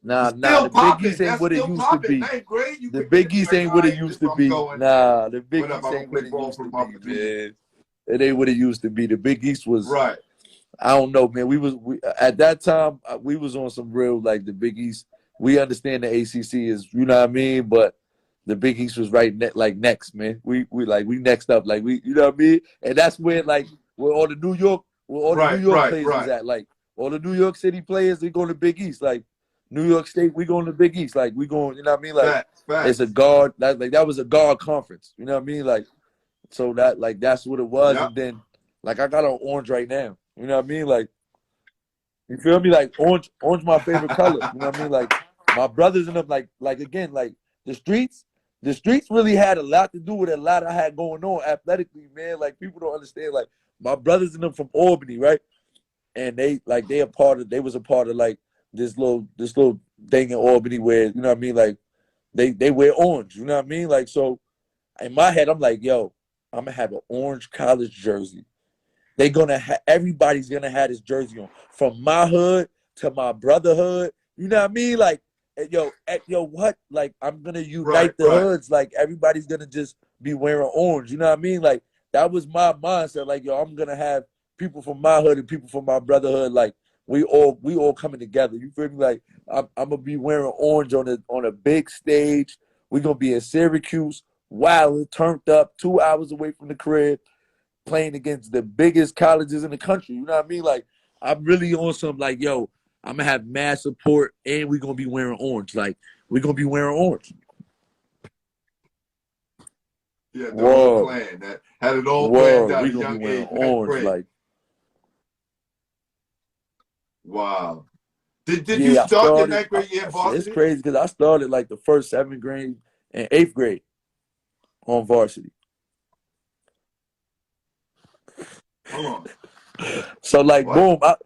D: Big East ain't what it used to be. The Big East ain't what it used to be. Nah, the Big East ain't what it used to be, man. It ain't what it used to be. The Big East was
A: right.
D: I don't know, man. We at that time we was on some real, like, the Big East. We understand the ACC is, you know what I mean, but the Big East was next, man. We next up, like, we, you know what I mean. And that's where, like, where all the New York players was at. Like, all the New York City players, they going to Big East. Like, New York State, we going to Big East. Like, we going, you know what I mean? Like, it's a guard. That was a guard conference. You know what I mean? Like, so that, like, that's what it was. Yep. And then, like, I got on orange right now. You know what I mean? Like, you feel me? Like, orange my favorite color. You know what I mean? Like, my brothers and them, like again, like, the streets really had a lot to do with a lot I had going on athletically, man. Like, people don't understand. Like, my brothers and them from Albany, right? And they was a part of like this little thing in Albany where, you know what I mean, like, they wear orange, you know what I mean? Like, so in my head, I'm like, yo, I'm gonna have an orange college jersey. Everybody's gonna have this jersey on, from my hood to my brotherhood. You know what I mean? Like, yo, what? Like, I'm gonna unite the hoods. Like, everybody's gonna just be wearing orange. You know what I mean? Like, that was my mindset. Like, yo, I'm gonna have people from my hood and people from my brotherhood. Like, we all coming together. You feel me? Like, I'm gonna be wearing orange on a big stage. We're gonna be in Syracuse, wild, turned up, 2 hours away from the crib, playing against the biggest colleges in the country. You know what I mean? Like, I'm really on some, like, yo, I'm gonna have mad support, and we're gonna be wearing orange. Like, we're gonna be wearing orange.
A: Yeah, the whole
D: Whoa.
A: plan. That had it all planned out
D: We
A: at a
D: gonna be
A: young
D: wearing
A: age. That's
D: orange.
A: great.
D: Like,
A: Wow. Did you
D: yeah, I
A: start your
D: started.
A: ninth grade year in
D: It's
A: varsity?
D: crazy because I started like the first 7th grade and 8th grade on varsity.
A: Hold on.
D: So like,
A: What?
D: boom, all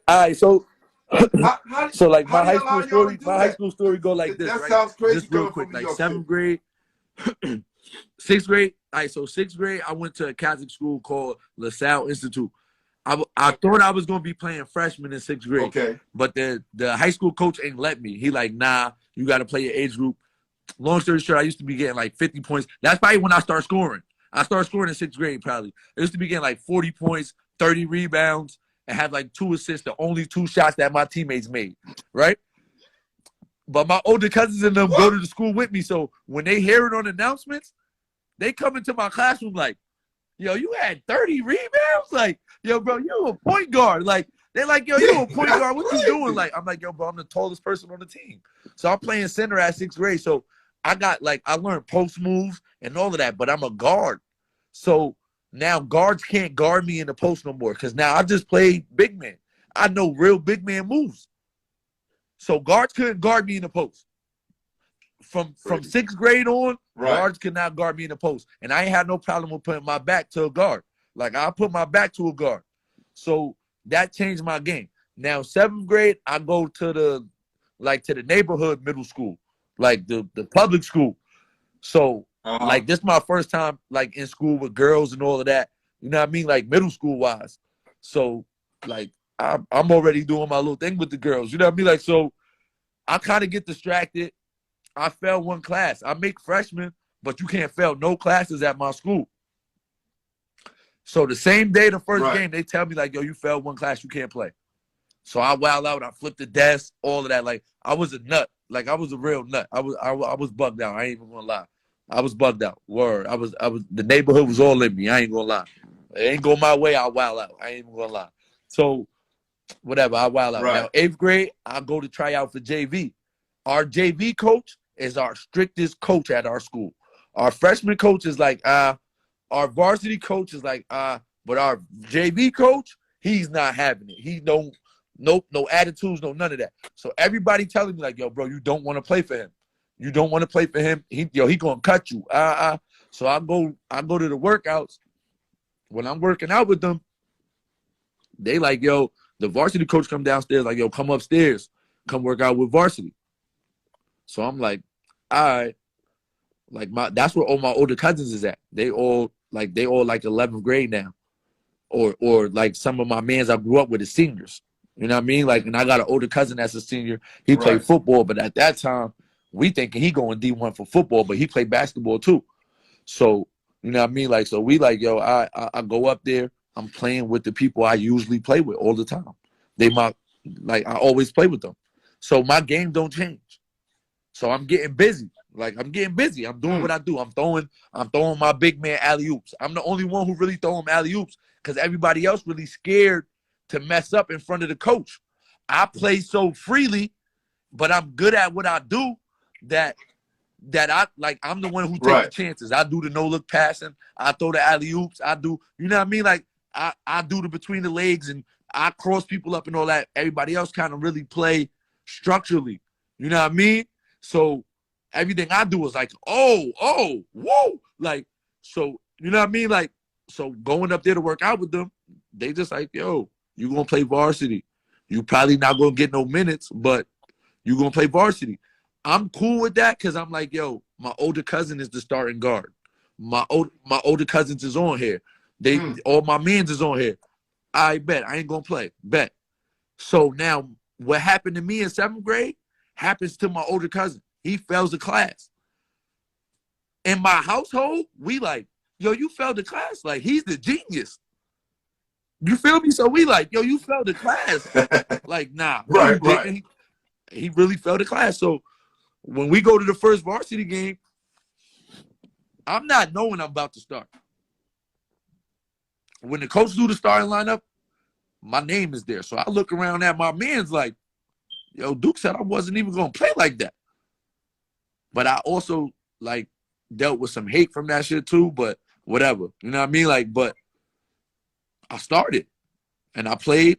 D: right. So,
A: How
D: so like
A: how
D: my
A: do you
D: high
A: allow
D: school
A: y'all to
D: story,
A: do
D: my high
A: that?
D: school story go like this,
A: That
D: right?
A: sounds crazy
D: Just real
A: coming
D: quick,
A: from New
D: like
A: York
D: 7th
A: City.
D: grade, 6th grade. All right, so 6th grade, I went to a Catholic school called LaSalle Institute. I thought I was gonna be playing freshman in 6th grade,
A: Okay.
D: but the high school coach ain't let me. He like, nah, you got to play your age group. Long story short, I used to be getting like 50 points. That's probably when I started scoring. I started scoring in 6th grade probably. I used to be getting like 40 points, 30 rebounds, and had like 2 assists, the only 2 shots that my teammates made, right? But my older cousins and them go to the school with me, so when they hear it on announcements, they come into my classroom like, yo, you had 30 rebounds? Like, yo, bro, you a point guard. Like, they're like, yo, you a point guard. What you doing? Like, I'm like, yo, bro, I'm the tallest person on the team. So I'm playing center at 6th grade. So I learned post moves and all of that, but I'm a guard. So now guards can't guard me in the post no more because now I just play big man. I know real big man moves. So guards couldn't guard me in the post. From 6th grade on,
A: Right.
D: guards could not guard me in the post. And I ain't had no problem with putting my back to a guard. Like, I put my back to a guard. So that changed my game. Now, 7th grade, I go to the neighborhood middle school, like the public school. So, like, this is my first time, like, in school with girls and all of that. You know what I mean? Like, middle school wise. So, like, I'm already doing my little thing with the girls. You know what I mean? Like, so I kind of get distracted. I failed 1 class. I make freshmen, but you can't fail no classes at my school. So the same day, the first game, they tell me like, yo, you failed 1 class, you can't play. So I wild out, I flipped the desk, all of that. Like, I was a nut. Like, I was a real nut. I was bugged out. I ain't even gonna lie. I was bugged out. Word. I was the neighborhood was all in me. I ain't gonna lie. It ain't go my way, I wild out. I ain't even gonna lie. So whatever, I wild out. Now 8th grade, I go to try out for JV. Our JV coach is our strictest coach at our school. Our freshman coach is like, our varsity coach is like, but our JV coach, he's not having it. He no attitudes, no none of that. So everybody telling me like, yo, bro, you don't want to play for him. You don't want to play for him. He gonna cut you. So I go to the workouts. When I'm working out with them, they like, yo, the varsity coach come downstairs, like, yo, come upstairs, come work out with varsity. So I'm like, all right. Like, that's where all my older cousins is at. They all like 11th grade now. Or like some of my mans I grew up with is seniors. You know what I mean? Like, and I got an older cousin that's a senior. He played football, but at that time, we thinking he going D1 for football, but he played basketball too. So, you know what I mean? Like, so we like, yo, I go up there. I'm playing with the people I usually play with all the time. I always play with them. So my game don't change. So I'm getting busy. I'm doing what I do. I'm throwing my big man alley-oops. I'm the only one who really throwing alley-oops because everybody else really scared to mess up in front of the coach. I play so freely, but I'm good at what I do that I'm the one who takes the chances. I do the no-look passing. I throw the alley-oops. I do, you know what I mean? Like, I do the between the legs and I cross people up and all that. Everybody else kind of really play structurally. You know what I mean? So everything I do is like, oh, whoa. Like, so, you know what I mean? Like, so going up there to work out with them, they just like, yo, you going to play varsity. You probably not going to get no minutes, but you going to play varsity. I'm cool with that because I'm like, yo, my older cousin is the starting guard. My older cousins is on here. All my mans is on here. I bet. I ain't going to play. Bet. So now what happened to me in 7th grade happens to my older cousin. He fails the class. In my household, we like, yo, you failed the class. Like, he's the genius. You feel me? So we like, yo, you failed the class. Like, nah. Right. He really failed the class. So when we go to the first varsity game, I'm not knowing I'm about to start. When the coach do the starting lineup, my name is there. So I look around at my man's like, yo, Duke said I wasn't even gonna play like that. But I also like dealt with some hate from that shit too. But whatever, you know what I mean? Like, but I started and I played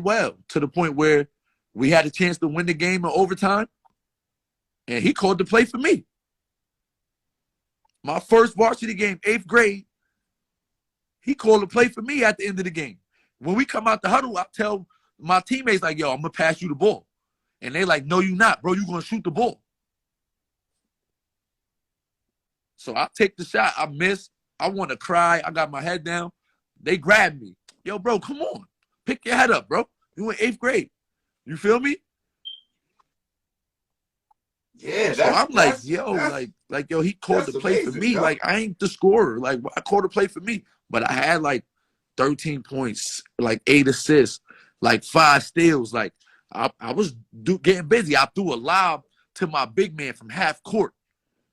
D: well to the point where we had a chance to win the game in overtime, and he called to play for me. My first varsity game, 8th grade, he called to play for me at the end of the game. When we come out the huddle, I tell my teammates, like, yo, I'm going to pass you the ball. And they like, no, you not, bro. You going to shoot the ball. So I take the shot. I miss. I want to cry. I got my head down. They grabbed me. Yo, bro, come on. Pick your head up, bro. You in 8th grade. You feel me?
A: Yeah,
D: so I'm like, yo, like, yo, he called to play
A: amazing,
D: for me.
A: yo.
D: Like, I ain't the scorer. Like, I called to play for me. But I had like 13 points, like 8 assists, like 5 steals. Like, I was getting busy. I threw a lob to my big man from half court.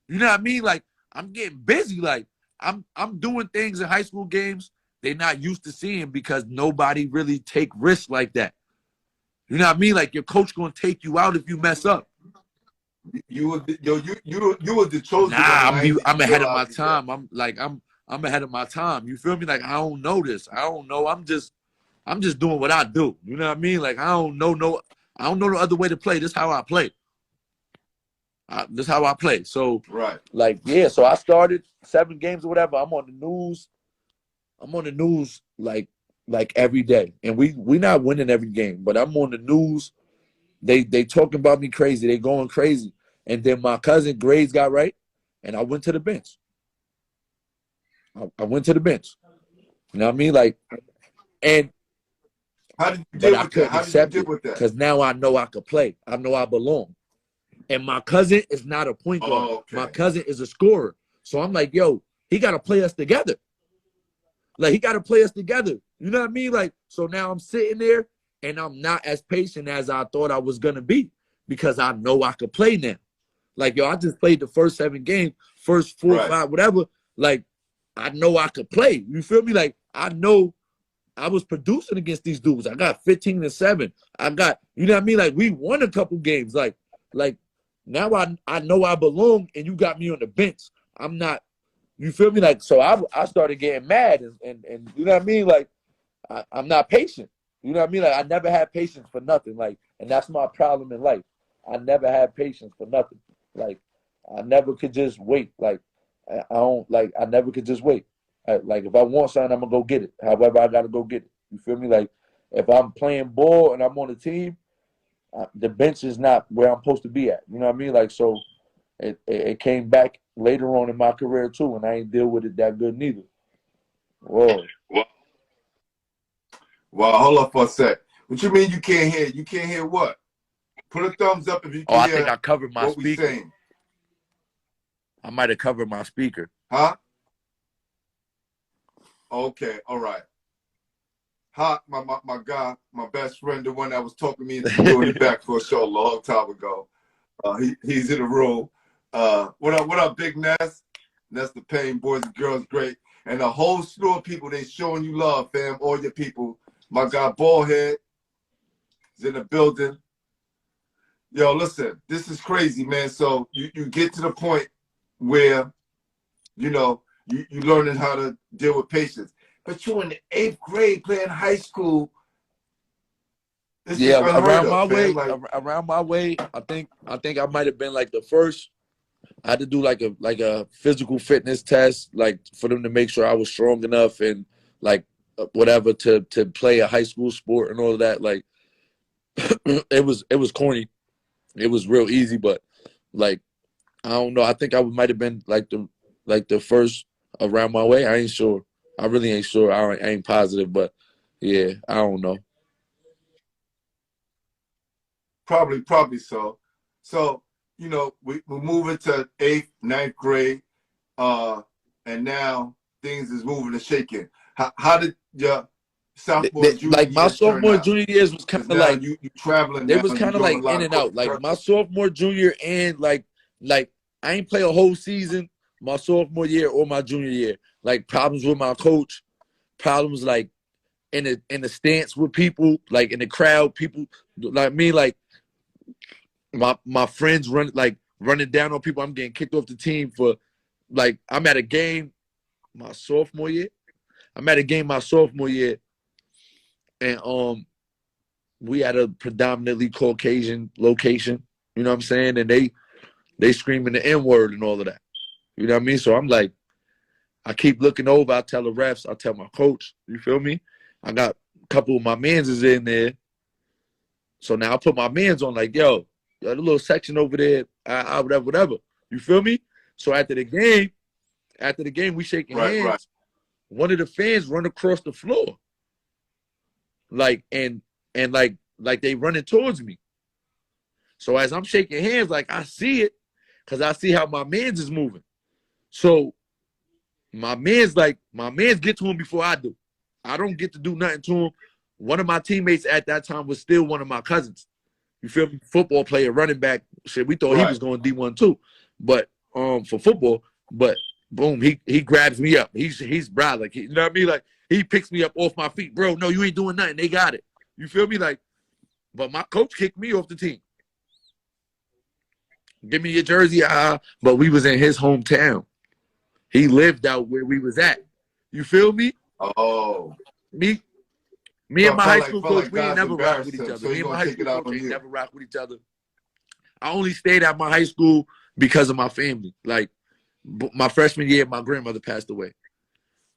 D: You know what I mean? Like, I'm getting busy. Like, I'm doing things in high school games they're not used to seeing because nobody really take risks like that. You know what I mean? Like, your coach gonna take you out if you mess up.
A: You were the chosen
D: Nah,
A: one.
D: I'm ahead of my time. I'm ahead of my time. You feel me? Like, I don't know this. I don't know. I'm just doing what I do. You know what I mean? Like, I don't know no other way to play. This is how I play. This is how I play. So
A: right.
D: Like, yeah. So I started 7 games or whatever. I'm on the news. Like every day, and we not winning every game, but I'm on the news. They talking about me crazy. They going crazy. And then my cousin grades got right, and I went to the bench. I went to the bench. You know what I mean? Like, and
A: how did you deal with that? How did you deal with that?
D: Because now I know I could play. I know I belong. And my cousin is not a point guard.
A: Oh, okay.
D: My cousin is a scorer. So I'm like, yo, he got to play us together. Like, he got to play us together. You know what I mean? Like, so now I'm sitting there, and I'm not as patient as I thought I was going to be because I know I could play now. Like, yo, I just played the first 7 games, first 4 or 5, whatever. Like, I know I could play. You feel me? Like, I know I was producing against these dudes. I got 15 and 7. I got, you know what I mean? Like, we won a couple games. Like now I know I belong, and you got me on the bench. I'm not, you feel me? Like, so I started getting mad, and you know what I mean? Like, I'm not patient. You know what I mean? Like, I never had patience for nothing. Like, and that's my problem in life. I never had patience for nothing. Like, I never could just wait. Like, I never could just wait. Like, if I want something, I'm going to go get it. However, I got to go get it. You feel me? Like, if I'm playing ball and I'm on the team, the bench is not where I'm supposed to be at. You know what I mean? Like, so it came back later on in my career, too, and I ain't deal with it that good neither. Whoa.
A: Well, hold up for a sec. What you mean you can't hear? You can't hear what? Put a thumbs up if you can hear.
D: I think I covered my
A: what
D: speaker.
A: We saying.
D: I might have covered my speaker.
A: Huh? Okay, all right. Hot, my guy, my best friend, the one that was talking to me into doing it back for a show a long time ago. He's in the room. What up, Big Ness? Ness the Pain, boys and girls, great. And the whole slew of people, they showing you love, fam, all your people. My guy, Ballhead, is in the building. Yo, listen, this is crazy, man. So you get to the point where, you know, you learning how to deal with patience. But you're in the 8th grade playing high school. This is
D: around my
A: of,
D: way,
A: like,
D: around my way, I think I might have been like the first. I had to do like a physical fitness test, like for them to make sure I was strong enough and like whatever to play a high school sport and all of that. Like it was corny. It was real easy, but like I don't know. I think I might have been like the first around my way. I ain't sure. I really ain't sure. I ain't positive, but yeah, I don't know.
A: Probably so. So, you know, we're moving to 8th, 9th grade, and now things is moving and shaking. How did your sophomore, junior
D: like my sophomore, junior years was kind of like
A: you traveling.
D: It was kind of like in and out. Like my sophomore, junior, and like I ain't play a whole season my sophomore year or my junior year. Like problems with my coach, problems like in the stance with people, like in the crowd, people like me, like my friends running down on people. I'm getting kicked off the team for like I'm at a game my sophomore year. I'm at a game my sophomore year, and we had a predominantly Caucasian location. You know what I'm saying? And they screaming the N-word and all of that. You know what I mean? So I'm like, I keep looking over. I tell the refs. I tell my coach. You feel me? I got a couple of my mans is in there. So now I put my mans on like, yo, the little section over there, whatever. You feel me? So after the game, we shaking hands.
A: Right.
D: One of the fans run across the floor. Like, and like they running towards me. So as I'm shaking hands, like I see it, because I see how my mans is moving. So my mans get to him before I do. I don't get to do nothing to him. One of my teammates at that time was still one of my cousins. You feel me? Football player, running back. Shit, we thought he was going D1 too. But for football, but boom, he grabs me up. He's broad, like you know what I mean? Like he picks me up off my feet. Bro, no, you ain't doing nothing. They got it. You feel me? Like, but my coach kicked me off the team. Give me your jersey, but we was in his hometown. He lived out where we was at. You feel me?
A: Oh.
D: Me and my high school coach, we ain't never rocked with each other. Me and my high school coach ain't never rocked with each other. I only stayed at my high school because of my family. Like, my freshman year, my grandmother passed away.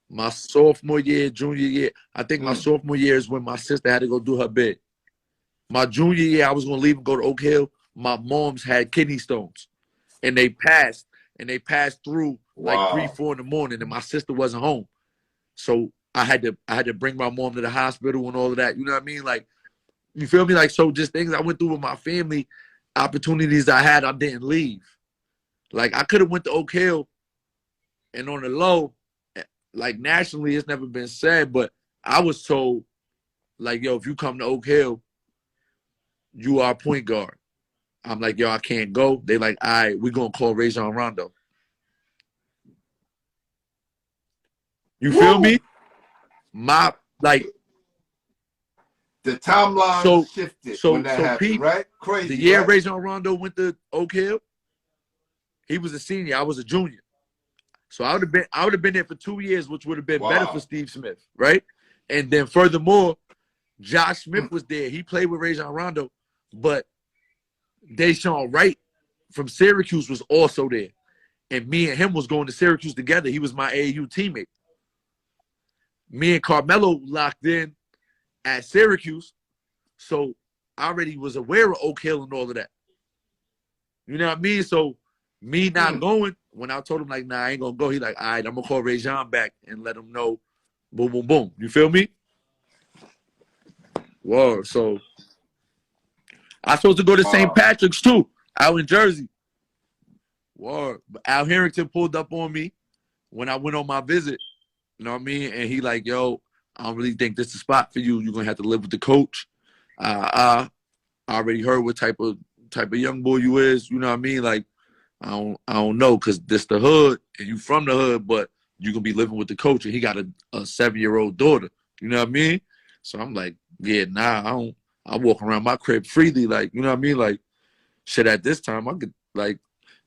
D: My sophomore year, junior year, I think my sophomore year is when my sister had to go do her bid. My junior year, I was going to leave and go to Oak Hill. My mom's had kidney stones, and they passed through like 3, 4 in the morning, and my sister wasn't home. So I had to bring my mom to the hospital and all of that. You know what I mean? Like, you feel me? Like, so just things I went through with my family, opportunities I had, I didn't leave. Like, I could have went to Oak Hill, and on the low, like nationally, it's never been said, but I was told, like, yo, if you come to Oak Hill, you are a point guard. I'm like, yo, I can't go. They like, all right, we're going to call Rajon Rondo. You feel me? The
A: timeline shifted when that happened,
D: Pete,
A: right? Crazy.
D: The year
A: right?
D: Rajon Rondo went to Oak Hill, he was a senior. I was a junior. So I would have been there for 2 years, which would have been better for Steve Smith, right? And then furthermore, Josh Smith was there. He played with Rajon Rondo, but Deshaun Wright from Syracuse was also there. And me and him was going to Syracuse together. He was my AAU teammate. Me and Carmelo locked in at Syracuse. So I already was aware of Oak Hill and all of that. You know what I mean? So me not going, when I told him, like, nah, I ain't going to go, he like, all right, I'm going to call Rajon back and let him know, boom, boom, boom. You feel me? Whoa, so I supposed to go to St. Patrick's, too, out in Jersey. Whoa. Al Harrington pulled up on me when I went on my visit. You know what I mean? And he like, yo, I don't really think this is the spot for you. You're going to have to live with the coach. I already heard what type of young boy you is. You know what I mean? Like, I don't know, because this the hood, and you from the hood, but you going to be living with the coach, and he got a 7-year-old daughter. You know what I mean? So I'm like, yeah, nah, I walk around my crib freely. Like, you know what I mean? Like, shit, at this time, I could, like,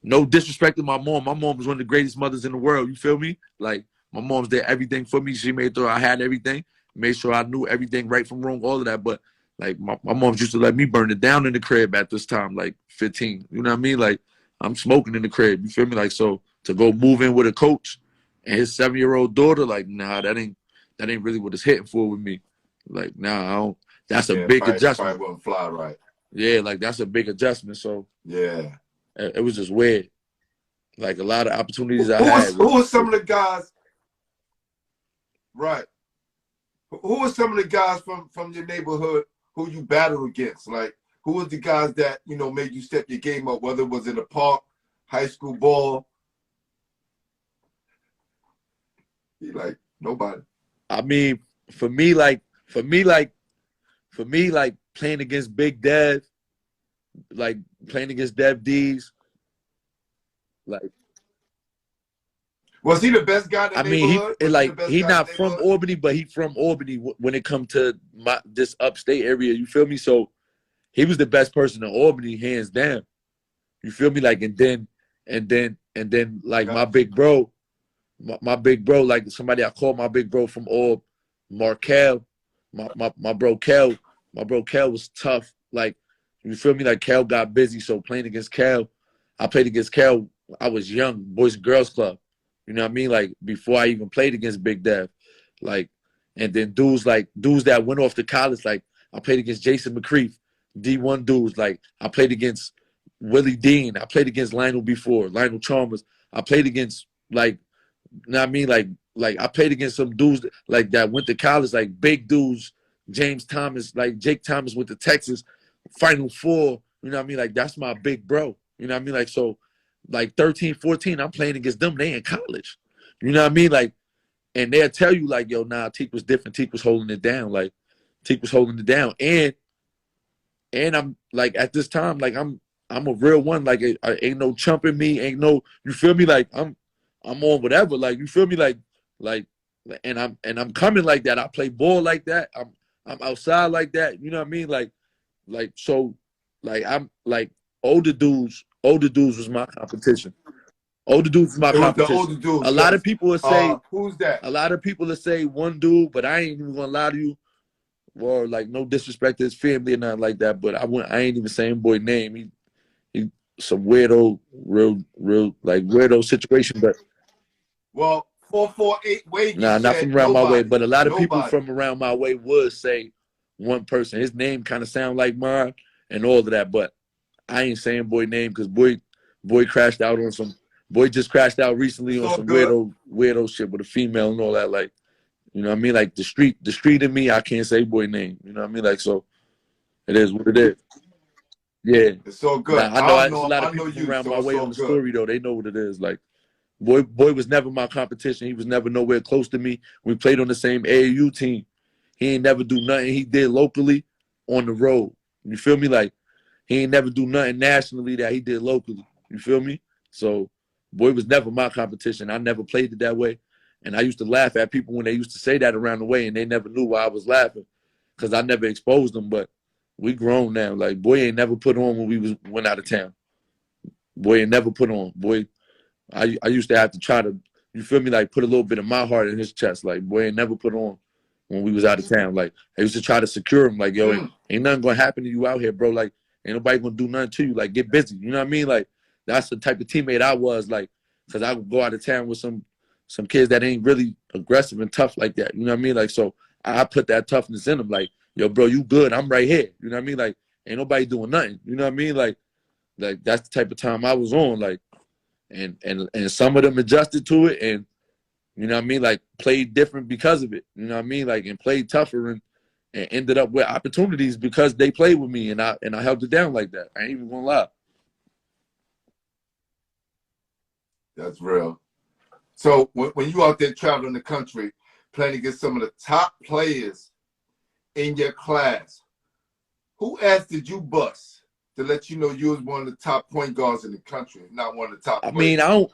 D: no disrespect to my mom. My mom was one of the greatest mothers in the world. You feel me? Like, my mom's did everything for me. She made sure I had everything, made sure I knew everything right from wrong, all of that. But, like, my mom used to let me burn it down in the crib at this time, like 15. You know what I mean? Like, I'm smoking in the crib. You feel me? Like, so to go move in with a coach and his 7-year-old daughter, like, nah, that ain't really what it's hitting for with me. Like, nah, I don't. That's a big adjustment.
A: Probably wouldn't fly right.
D: Yeah, like, that's a big adjustment. So
A: yeah,
D: it was just weird. Like, a lot of opportunities I had.
A: Who were some of the guys? Right. Who were some of the guys from your neighborhood who you battled against? Like, who was the guys that, you know, made you step your game up, whether it was in the park, high school ball? You like, nobody.
D: I mean, for me, playing against Big Dev, like playing against Dev D's, like.
A: Was he the best guy in the neighborhood?
D: He not from Albany, but he from Albany when it come to this upstate area. You feel me? So he was the best person in Albany, hands down. You feel me? Like, and then like my big bro, my big bro, like somebody I called my big bro from Orb, Markel, my bro Kel. My bro Kel was tough. Like, you feel me? Like, Kel got busy, so playing against Kel, I played against Kel. I was young, Boys and Girls Club. You know what I mean? Like, before I even played against Big Dev. Like, and then dudes that went off to college, like, I played against Jason McCreef, D1 dudes. Like, I played against Willie Dean. I played against Lionel before, Lionel Chalmers. I played against, like, you know what I mean? Like I played against some dudes like that went to college, like big dudes, James Thomas, like Jake Thomas went to Texas, Final Four, you know what I mean? Like, that's my big bro. You know what I mean? Like, so, like 13, 14, I'm playing against them. They in college. You know what I mean? Like, and they'll tell you, like, yo, nah, Tiki was different. Tiki was holding it down. Like, Tiki was holding it down. And I'm, like, at this time, like, I'm a real one. Like, ain't no chumping me. Ain't no, you feel me? Like, I'm on whatever. Like, you feel me? Like, and I'm coming like that. I play ball like that. I'm outside like that. You know what I mean? Like, so, like, I'm, like, older dudes was my competition. Older dudes was my competition.
A: The older dudes.
D: A lot of people will say,
A: who's that?
D: A lot of people will say one dude, but I ain't even gonna lie to you. Or, like, no disrespect to his family or nothing like that. But I ain't even saying boy name. He some weirdo, real like weirdo situation. But
A: Well, 448 way.
D: Nah, not from around my way. But a lot of people from around my way would say one person. His name kind of sound like mine and all of that. But I ain't saying boy name because boy crashed out on some. Boy just crashed out recently on some weirdo shit with a female and all that. Like, you know what I mean? Like, the street in me, I can't say boy name. You know what I mean? Like, so it is what it is. Yeah.
A: It's so good.
D: Now, I know a lot of people from around my way on the story, though. They know what it is. Like, boy was never my competition. He was never nowhere close to me. We played on the same AAU team. He ain't never do nothing he did locally on the road. You feel me? Like, he ain't never do nothing nationally that he did locally. You feel me? So, boy was never my competition. I never played it that way. And I used to laugh at people when they used to say that around the way, and they never knew why I was laughing because I never exposed them. But we grown now. Like, boy ain't never put on when we went out of town. Boy ain't never put on. Boy, I used to have to try to, you feel me, like, put a little bit of my heart in his chest. Like, boy ain't never put on when we was out of town. Like, I used to try to secure him. Like, yo, ain't nothing going to happen to you out here, bro. Like, ain't nobody going to do nothing to you. Like, get busy. You know what I mean? Like, that's the type of teammate I was, like, because I would go out of town with some kids that ain't really aggressive and tough like that. You know what I mean? Like, so I put that toughness in them. Like, yo, bro, you good. I'm right here. You know what I mean? Like, ain't nobody doing nothing. You know what I mean? Like that's the type of time I was on. Like, and some of them adjusted to it and, you know what I mean? Like, played different because of it. You know what I mean? Like, and played tougher and ended up with opportunities because they played with me and I held it down like that. I ain't even gonna lie.
A: That's real. So when you out there traveling the country, playing against some of the top players in your class, who ass did you bust to let you know you was one of the top point guards in the country, not one of the top players?
D: Mean, I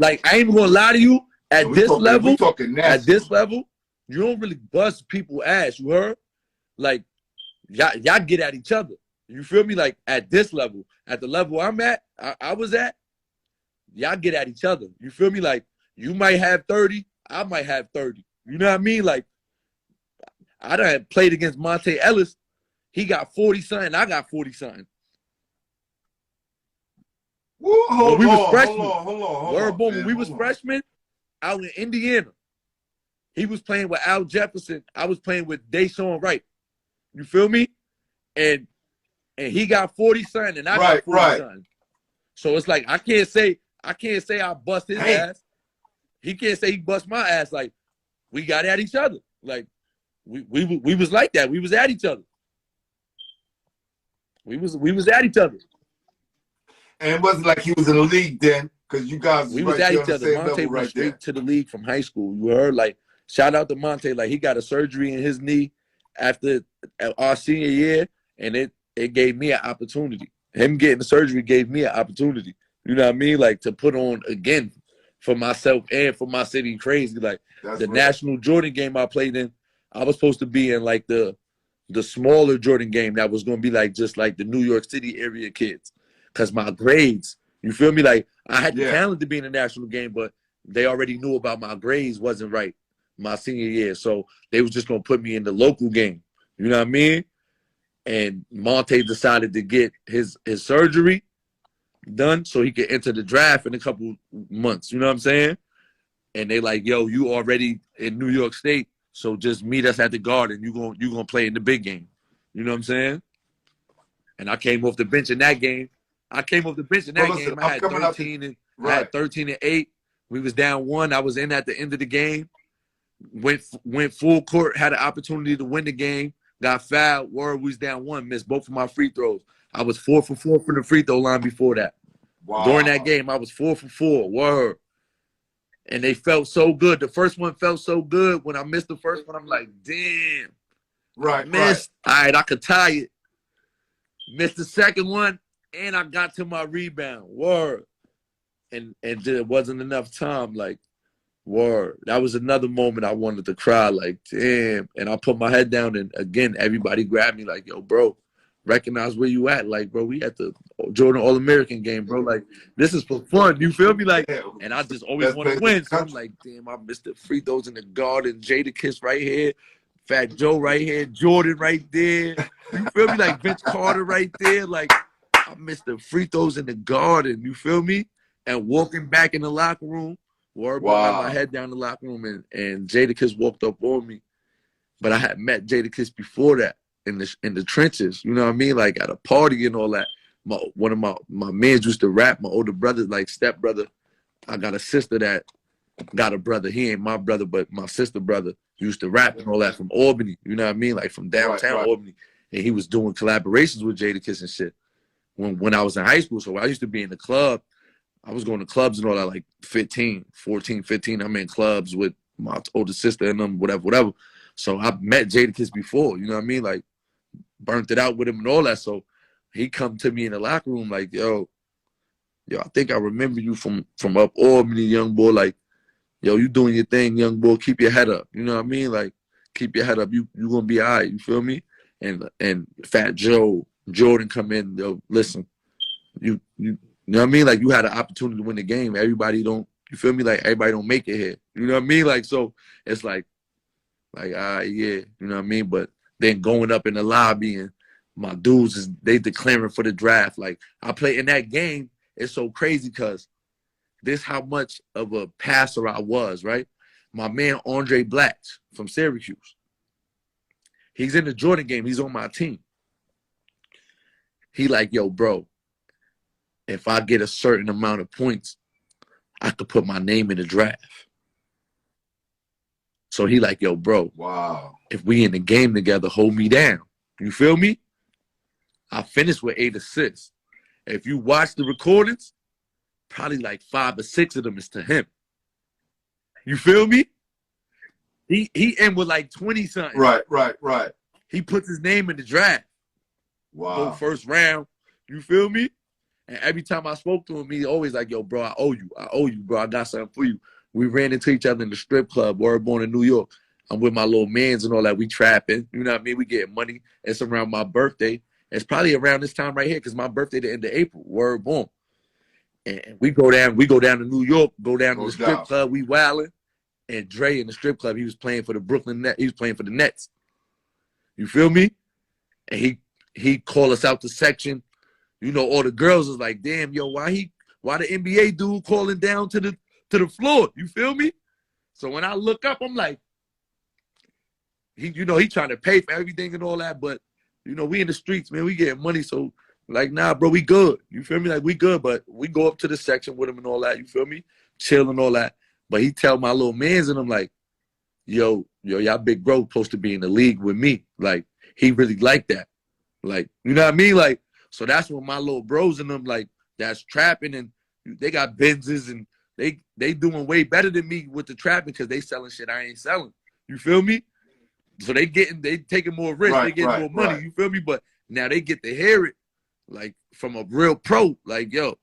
D: ain't even gonna lie to you. At this level, you don't really bust people ass, you heard? Like, y'all get at each other. You feel me? Like, at this level, at the level I'm at, I was at, y'all get at each other. You feel me? Like, you might have 30, I might have 30. You know what I mean? Like, I done played against Monte Ellis. He got 40-something, I got 40-something.
A: Hold on.
D: When we was freshmen, out in Indiana, he was playing with Al Jefferson. I was playing with Deshaun Wright. You feel me? And he got 40-something, and I got 40-something. So it's like I can't say I bust his ass. He can't say he bust my ass. Like, we got at each other. Like, we was like that. We was at each other. We was at each other.
A: And it wasn't like he was in the league then, because you guys
D: was at each other. Monte went straight to the league from high school. You heard? Like, shout out to Monte. Like, he got a surgery in his knee after our senior year, and it gave me an opportunity. Him getting the surgery gave me an opportunity. You know what I mean? Like, to put on again for myself and for my city crazy. Like, the national Jordan game I played in, I was supposed to be in like the the smaller Jordan game that was gonna be like just like the New York City area kids, cause my grades. You feel me? Like I had the talent to be in the national game, but they already knew about my grades wasn't right my senior year, so they was just gonna put me in the local game. You know what I mean? And Monte decided to get his surgery done so he could enter the draft in a couple months. You know what I'm saying? And they like, yo, you already in New York State, so just meet us at the Garden. You gonna play in the big game. You know what I'm saying? And I came off the bench in that game. I had 13 and 8. We was down 1. I was in at the end of the game. Went full court, had an opportunity to win the game. Got fouled. We was down 1. Missed both of my free throws. I was 4 for 4 from the free throw line before that.
A: Wow.
D: During that game, I was 4 for 4. Word. And they felt so good. The first one felt so good. When I missed the first one, I'm like, damn.
A: Right,
D: missed. Right. All right, I could tie it. Missed the second one, and I got to my rebound. Word. And it wasn't enough time. Like, word. That was another moment I wanted to cry. Like, damn. And I put my head down, and again, everybody grabbed me like, yo, bro, recognize where you at. Like, bro, we at the Jordan All-American game, bro. Like, this is for fun. You feel me? Like, and I just always want to win. So I'm like, damn, I missed the free throws in the Garden. Jadakiss right here. Fat Joe right here. Jordan right there. You feel me? Like, Vince Carter right there. Like, I missed the free throws in the Garden. You feel me? And walking back in the locker room, I had my head down in the locker room, and Jadakiss walked up on me. But I had met Jadakiss before that in the trenches. You know what I mean? Like at a party and all that. One of my mans used to rap. My older brother, like stepbrother. I got a sister that got a brother. He ain't my brother, but my sister brother used to rap and all that from Albany. You know what I mean? Like from downtown Albany. And he was doing collaborations with Jadakiss and shit when I was in high school. So I used to be in the club. I was going to clubs and all that, like 14, 15. I'm in clubs with my older sister and them, whatever. So I met Jadakiss before, you know what I mean? Like, burnt it out with him and all that. So he come to me in the locker room like, yo, I think I remember you from up Albany, young boy. Like, yo, you doing your thing, young boy. Keep your head up. You know what I mean? Like, keep your head up. You going to be all right. You feel me? And Fat Joe, Jordan come in, yo, listen, you know what I mean? Like, you had an opportunity to win the game. Everybody don't, you feel me? Like, everybody don't make it here. You know what I mean? Like, so it's like, yeah, you know what I mean? But then going up in the lobby and my dudes, they declaring for the draft. Like, I play in that game. It's so crazy because this how much of a passer I was, right? My man, Andre Blatch from Syracuse. He's in the Jordan game. He's on my team. He like, yo, bro, if I get a certain amount of points, I could put my name in the draft. So he like, yo, bro, if we in the game together, hold me down. You feel me? I finished with 8 assists. If you watch the recordings, probably like 5 or 6 of them is to him. You feel me? He end with like 20-something.
A: Right.
D: He puts his name in the draft.
A: Wow.
D: Go first round. You feel me? And every time I spoke to him, he always like, yo, bro, I owe you, bro. I got something for you. We ran into each other in the strip club, born in New York. I'm with my little mans and all that. We trapping. You know what I mean? We getting money. It's around my birthday. It's probably around this time right here because my birthday the end of April. Word boom. And we go down to New York, go down to the strip club. We wilding. And Dre in the strip club, he was playing for the Brooklyn Nets. He was playing for the Nets. You feel me? And he called us out the section. You know, all the girls was like, damn, yo, why the NBA dude calling down to the floor? You feel me? So when I look up, I'm like, he trying to pay for everything and all that, but you know, we in the streets, man, we getting money. So like, nah, bro, we good. You feel me? Like, we good, but we go up to the section with him and all that. You feel me? Chill and all that. But he tell my little mans and I'm like, yo, y'all big bro supposed to be in the league with me. Like, he really like that. Like, you know what I mean? Like, so that's when my little bros and them, like, that's trapping and they got Benzes and they doing way better than me with the trapping because they selling shit I ain't selling. You feel me? So they taking more risk, they getting more money, you feel me? But now they get to hear it, like, from a real pro, like, yo,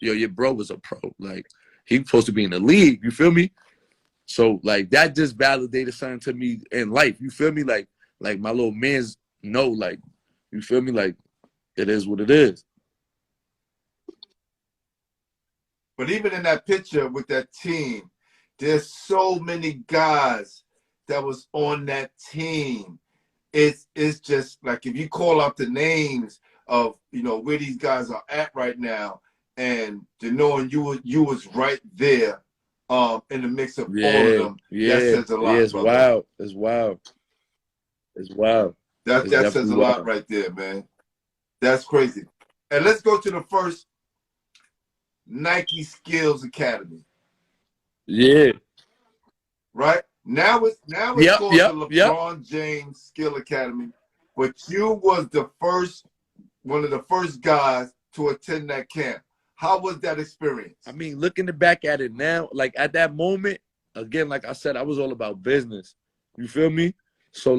D: your bro was a pro. Like, he supposed to be in the league, you feel me? So, like, that just validated something to me in life, you feel me? Like, like my little mans know, like, you feel me? Like, it is what it is.
A: But even in that picture with that team, there's so many guys that was on that team. It's just like if you call out the names of, you know, where these guys are at right now, and to knowing you was right there in the mix of all of them, that says a lot,
D: it's
A: brother.
D: wild. It's wild. It's wild.
A: That says a lot right there, man. That's crazy. And let's go to the first Nike Skills Academy.
D: Yeah.
A: Right? Now it's called the LeBron James Skill Academy. But you was one of the first guys to attend that camp. How was that experience?
D: I mean, looking back at it now, like at that moment, again, like I said, I was all about business. You feel me? So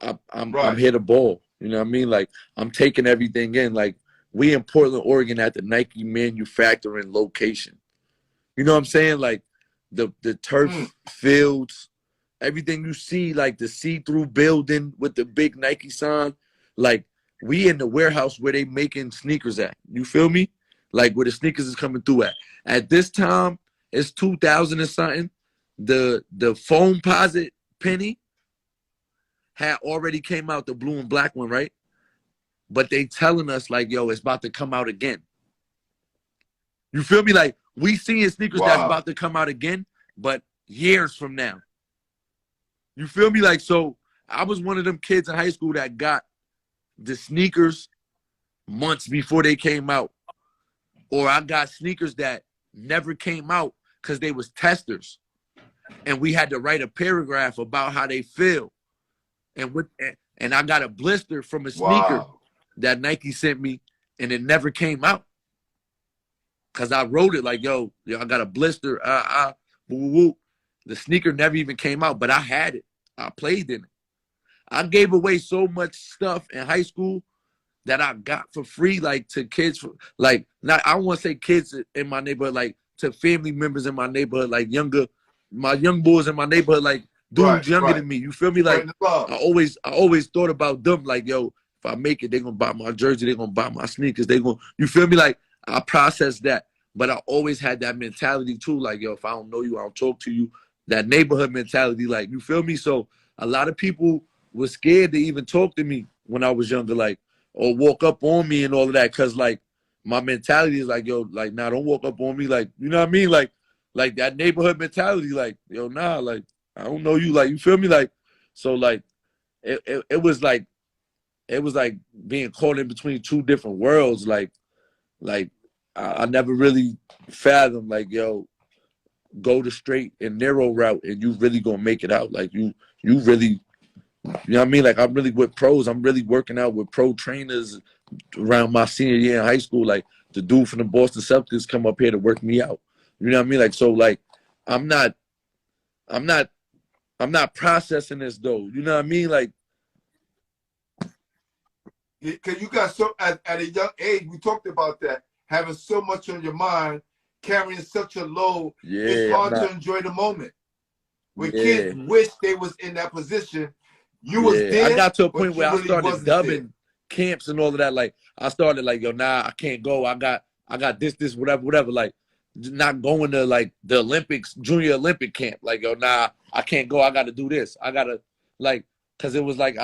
D: I'm here to ball. You know what I mean? Like, I'm taking everything in. Like, we in Portland, Oregon at the Nike manufacturing location. You know what I'm saying? Like, the turf fields, everything you see, like the see-through building with the big Nike sign. Like, we in the warehouse where they making sneakers at. You feel me? Like, where the sneakers is coming through at. At this time, it's 2000 and something. The Foamposite penny had already came out, the blue and black one, right? But they telling us, like, yo, it's about to come out again. You feel me? Like, we seeing sneakers that's about to come out again, but years from now. You feel me? Like, so I was one of them kids in high school that got the sneakers months before they came out. Or I got sneakers that never came out because they was testers. And we had to write a paragraph about how they feel. And I got a blister from a sneaker that Nike sent me, and it never came out. Because I wrote it like, yo, I got a blister. Woo, woo, woo. The sneaker never even came out, but I had it. I played in it. I gave away so much stuff in high school that I got for free, like to kids, like, not, I don't want to say kids in my neighborhood, like to family members in my neighborhood, like my young boys in my neighborhood, like dudes younger than me. You feel me? Like, I always thought about them, like, yo, if I make it, they're going to buy my jersey, they're going to buy my sneakers, you feel me? Like, I processed that, but I always had that mentality too, like, yo, if I don't know you, I don't talk to you, that neighborhood mentality, like, you feel me? So a lot of people were scared to even talk to me when I was younger, like, or walk up on me and all of that, because, like, my mentality is like, yo, like, nah, don't walk up on me, like, you know what I mean? Like that neighborhood mentality, like, yo, nah, like, I don't know you, like, you feel me? Like, so, like, it was like being caught in between two different worlds, like I never really fathomed, like, yo, go the straight and narrow route and you really gonna make it out. Like, you really, you know what I mean? Like, I'm really with pros. I'm really working out with pro trainers around my senior year in high school. Like, the dude from the Boston Celtics come up here to work me out. You know what I mean? Like, so, like, I'm not processing this though. You know what I mean? Like,
A: because you got so at a young age, we talked about that, having so much on your mind, carrying such a load, it's hard to enjoy the moment. When kids wish they was in that position, you was there.
D: I got to a point where I
A: really
D: started dubbing camps and all of that. Like, I started like, yo, nah, I can't go. I got this, whatever. Like, not going to like the Olympics, junior Olympic camp. Like, yo, nah, I can't go. I got to do this. I got to, like, because it was like,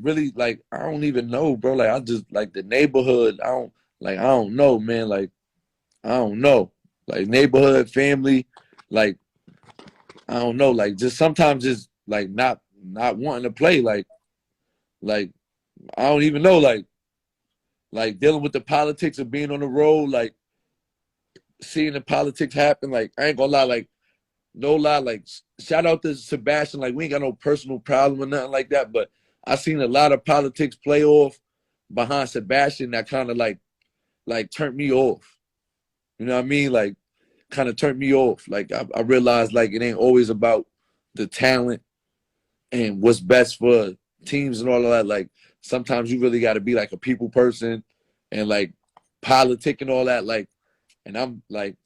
D: really, like, I don't even know, bro. Like, I just, like, the neighborhood, I don't know, man. Like, I don't know. Like, neighborhood, family, like, I don't know. Like, just sometimes just, like, not wanting to play. Like, I don't even know. Like dealing with the politics of being on the road, like, seeing the politics happen. Like, I ain't gonna lie, like, no lie, like, shout out to Sebastian. Like, we ain't got no personal problem or nothing like that, but I seen a lot of politics play off behind Sebastian that kind of like turned me off. You know what I mean? Like, kind of turned me off. Like, I realized, like, it ain't always about the talent and what's best for teams and all of that. Like, sometimes you really got to be like a people person and like politic and all that. Like, and I'm like,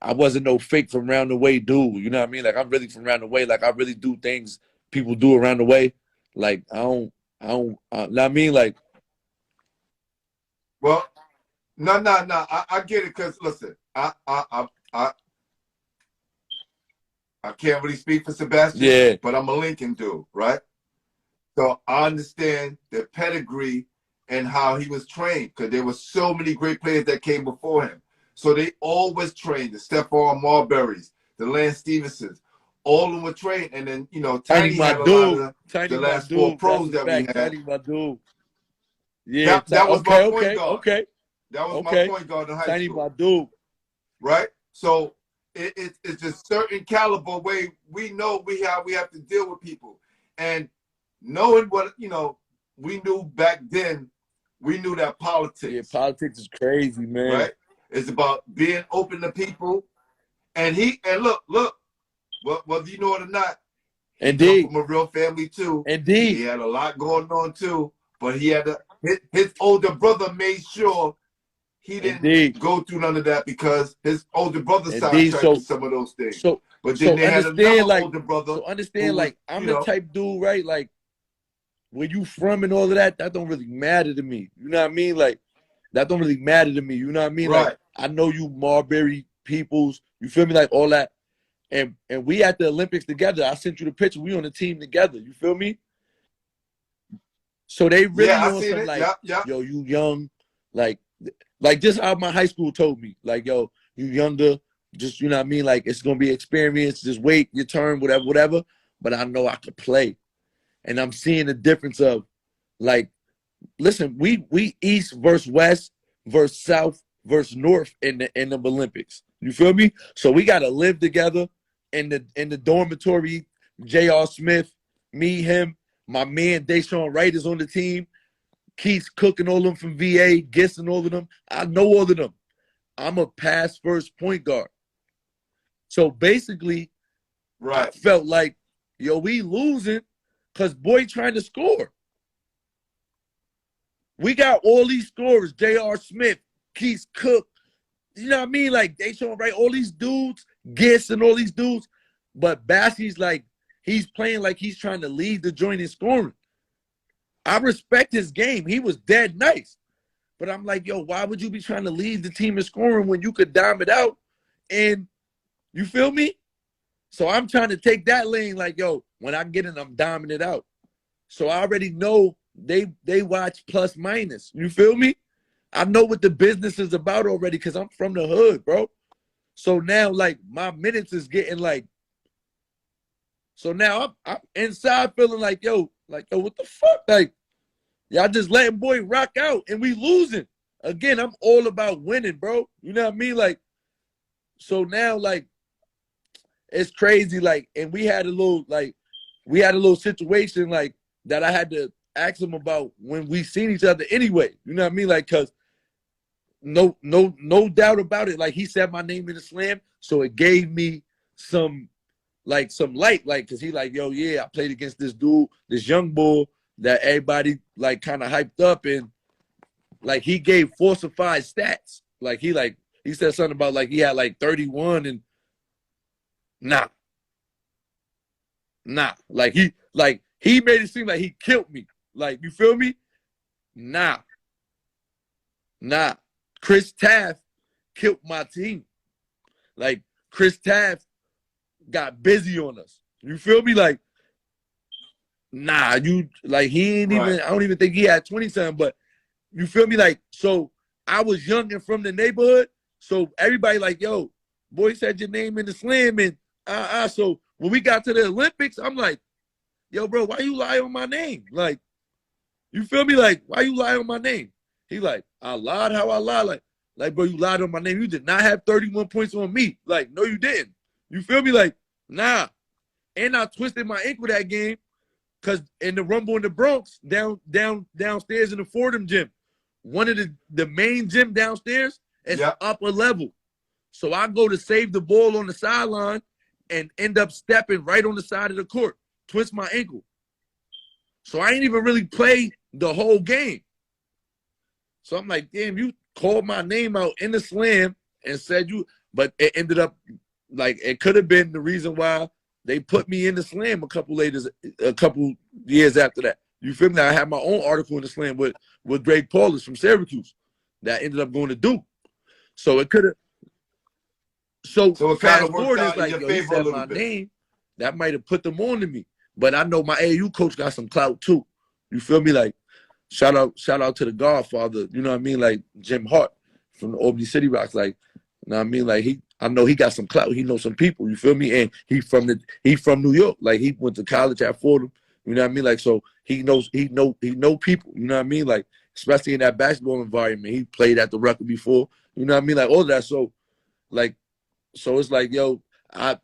D: I wasn't no fake from round the way dude. You know what I mean? Like, I'm really from round the way. Like, I really do things people do around the way. Like I don't. I mean, like,
A: Well, no. I get it because listen, I can't really speak for Sebastian,
D: yeah,
A: but I'm a Lincoln dude, right? So I understand the pedigree and how he was trained because there were so many great players that came before him. So they always trained the Stephon Marburys, the Lance Stevensons, all of them were trained. And then, you know,
D: Tiny
A: Tiny
D: my
A: had a lot
D: dude,
A: of
D: Tiny
A: the
D: my
A: last four
D: dude.
A: pros
D: That's a
A: that we
D: fact.
A: had.
D: Tiny my dude. Yeah,
A: That was my point
D: okay,
A: guard.
D: okay,
A: That was my
D: okay.
A: point guard in high
D: Tiny
A: school.
D: my dude.
A: Right? So it's a certain caliber way we know we have to deal with people. And knowing what, you know, we knew back then, we knew that politics.
D: Yeah, politics is crazy, man.
A: Right? It's about being open to people. And look, whether you know it or not, he
D: Indeed.
A: come from a real family too.
D: Indeed.
A: He had a lot going on too. But he had his older brother made sure he didn't go through none of that because his older brother sidetracked some of those things. But then they had another older brother.
D: So understand, like, I'm the type dude, right? Like, where you from and all of that, that don't really matter to me. You know what I mean? Like, that don't really matter to me. You know what I mean?
A: Right.
D: Like, I know you Marbury peoples. You feel me? Like, all that. And we at the Olympics together. I sent you the picture. We on the team together. You feel me? So they really on some like, yo, you young, like just how my high school told me, like, yo, you younger, just, you know what I mean? Like, it's gonna be experience. Just wait your turn, whatever. But I know I could play, and I'm seeing the difference of, like, listen, we East versus West versus South versus North in the Olympics. You feel me? So we gotta live together in the dormitory. J.R. Smith, me, him. My man Deshaun Wright is on the team. Keith's cooking all of them from VA, guessing all of them. I know all of them. I'm a pass first point guard. So basically, I felt like, yo, we losing because boy trying to score. We got all these scorers, J.R. Smith, Keith Cook, you know what I mean? Like, Deshaun Wright, all these dudes, guessing all these dudes. But Bassie's like, he's playing like he's trying to lead the joint in scoring. I respect his game. He was dead nice. But I'm like, yo, why would you be trying to lead the team in scoring when you could dime it out? And you feel me? So I'm trying to take that lane like, yo, when I get in, I'm diming it out. So I already know they watch plus minus. You feel me? I know what the business is about already because I'm from the hood, bro. So now, like, my minutes is getting like, so now I'm inside feeling like, yo, what the fuck? Like, y'all just letting boy rock out and we losing. Again, I'm all about winning, bro. You know what I mean? Like, so now, like, it's crazy. Like, and we had a little situation, like, that I had to ask him about when we seen each other anyway. You know what I mean? Like, cause no doubt about it. Like, he said my name in the slam. So it gave me some light, like, cause he like, yo, yeah, I played against this dude, this young bull that everybody like kind of hyped up, and like he gave falsified stats. Like he said something about like he had like 31 and nah. Like he made it seem like he killed me. Like, you feel me? Nah. Chris Taft killed my team. Like, Chris Taft got busy on us. You feel me? Like, nah, you like he ain't even, I don't even think he had 20-something, but you feel me? Like, so I was young and from the neighborhood. So everybody like, yo, boy said your name in the slam, and so when we got to the Olympics, I'm like, yo, bro, why you lie on my name? Like, you feel me? Like, why you lie on my name? He like, I lied how I lied. Like, bro, you lied on my name. You did not have 31 points on me. Like, no, you didn't. You feel me? Like, nah. And I twisted my ankle that game because in the Rumble in the Bronx, downstairs in the Fordham gym, one of the main gym downstairs is upper level. So I go to save the ball on the sideline and end up stepping right on the side of the court, twist my ankle. So I ain't even really play the whole game. So I'm like, damn, you called my name out in the slam and said you, but it ended up like, it could have been the reason why they put me in the Slam a couple years after that. You feel me? I had my own article in the Slam with Greg Paulus from Syracuse that ended up going to Duke. So it could have. So
A: it
D: fast
A: kind of worked
D: forward,
A: out
D: it's like,
A: in your
D: yo, he
A: favor a
D: said
A: little
D: my
A: bit.
D: name. That might have put them on to me. But I know my AAU coach got some clout too. You feel me? Like, shout out to the Godfather, you know what I mean? Like Jim Hart from the Albany City Rocks. Like, you know what I mean? Like I know he got some clout. He knows some people, you feel me? And he from New York. Like he went to college at Fordham. You know what I mean? Like, so he know people, you know what I mean? Like, especially in that basketball environment. He played at the record before. You know what I mean? Like all of that. So it's like, yo,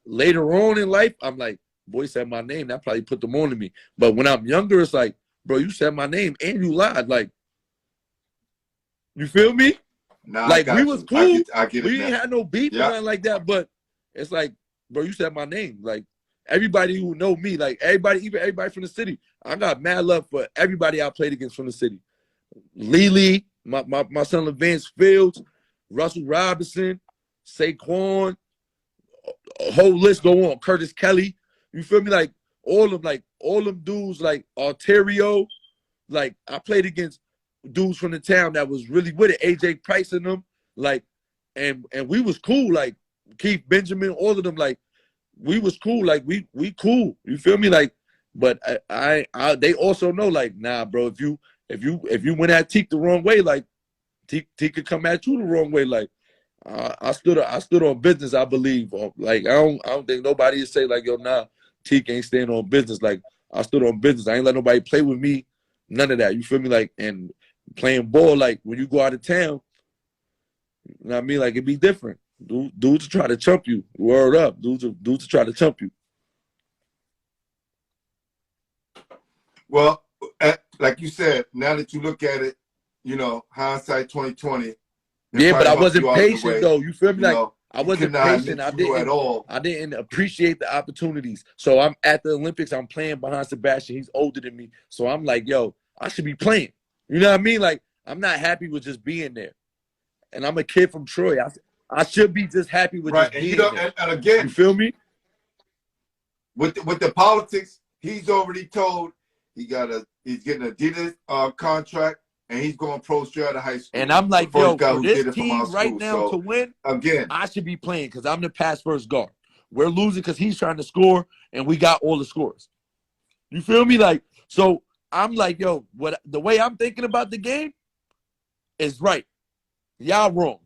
D: later on in life, I'm like, boy said my name, that probably put them on to me. But when I'm younger, it's like, bro, you said my name and you lied. Like, you feel me?
A: Nah,
D: like we was cool.
A: I get it
D: we
A: now.
D: ain't had no beef or nothing like that. But it's like, bro, you said my name. Like everybody who know me, like even everybody from the city, I got mad love for everybody I played against from the city. Lily, my son Levance Fields, Russell Robinson, Saquon, a whole list go on. Curtis Kelly, you feel me? Like all them dudes, like Ontario, like I played against dudes from the town that was really with it. AJ Price and them, like, and we was cool. Like Keith Benjamin, all of them, like we was cool. Like we cool. You feel me? Like, but I they also know, like, nah, bro. If you went at Tiki the wrong way, like Tiki could come at you the wrong way. Like I stood on business. I believe. Like I don't think nobody would say like, yo, nah, Tiki ain't staying on business. Like I stood on business. I ain't let nobody play with me. None of that. You feel me? Like, and playing ball, like when you go out of town, you know what I mean? Like it'd be different. Dudes to try to chump you. Word up. Dudes to try to chump you.
A: Well, like you said, now that you look at it, you know, hindsight 2020.
D: Yeah, but I wasn't patient though. You feel me? Like I wasn't patient. I didn't appreciate the opportunities. So I'm at the Olympics. I'm playing behind Sebastian. He's older than me. So I'm like, yo, I should be playing. You know what I mean? Like I'm not happy with just being there. And I'm a kid from Troy. I should be just happy with just being there.
A: And again,
D: you feel me?
A: With the politics, he's already told he's getting an Adidas contract. And he's going pro straight out of high school.
D: And I'm like, yo, for this team right now to win,
A: again,
D: I should be playing because I'm the pass first guard. We're losing because he's trying to score, and we got all the scores. You feel me? Like, so I'm like, yo, the way I'm thinking about the game is right. Y'all wrong.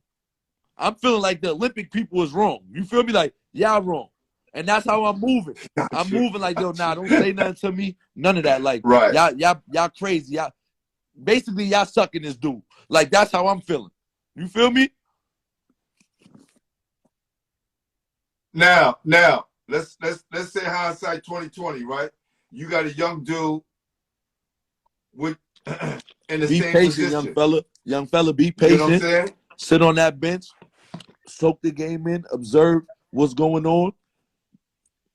D: I'm feeling like the Olympic people is wrong. You feel me? Like, y'all wrong. And that's how I'm moving. I'm moving like, yo, nah, don't say nothing to me. None of that. Like, y'all crazy. Basically, y'all sucking this dude. Like, that's how I'm feeling. You feel me?
A: Now, let's say hindsight 2020, right? You got a young dude with in the
D: be
A: same
D: patient,
A: position.
D: Young fella, be patient.
A: You know what I'm saying?
D: Sit on that bench, soak the game in, observe what's going on,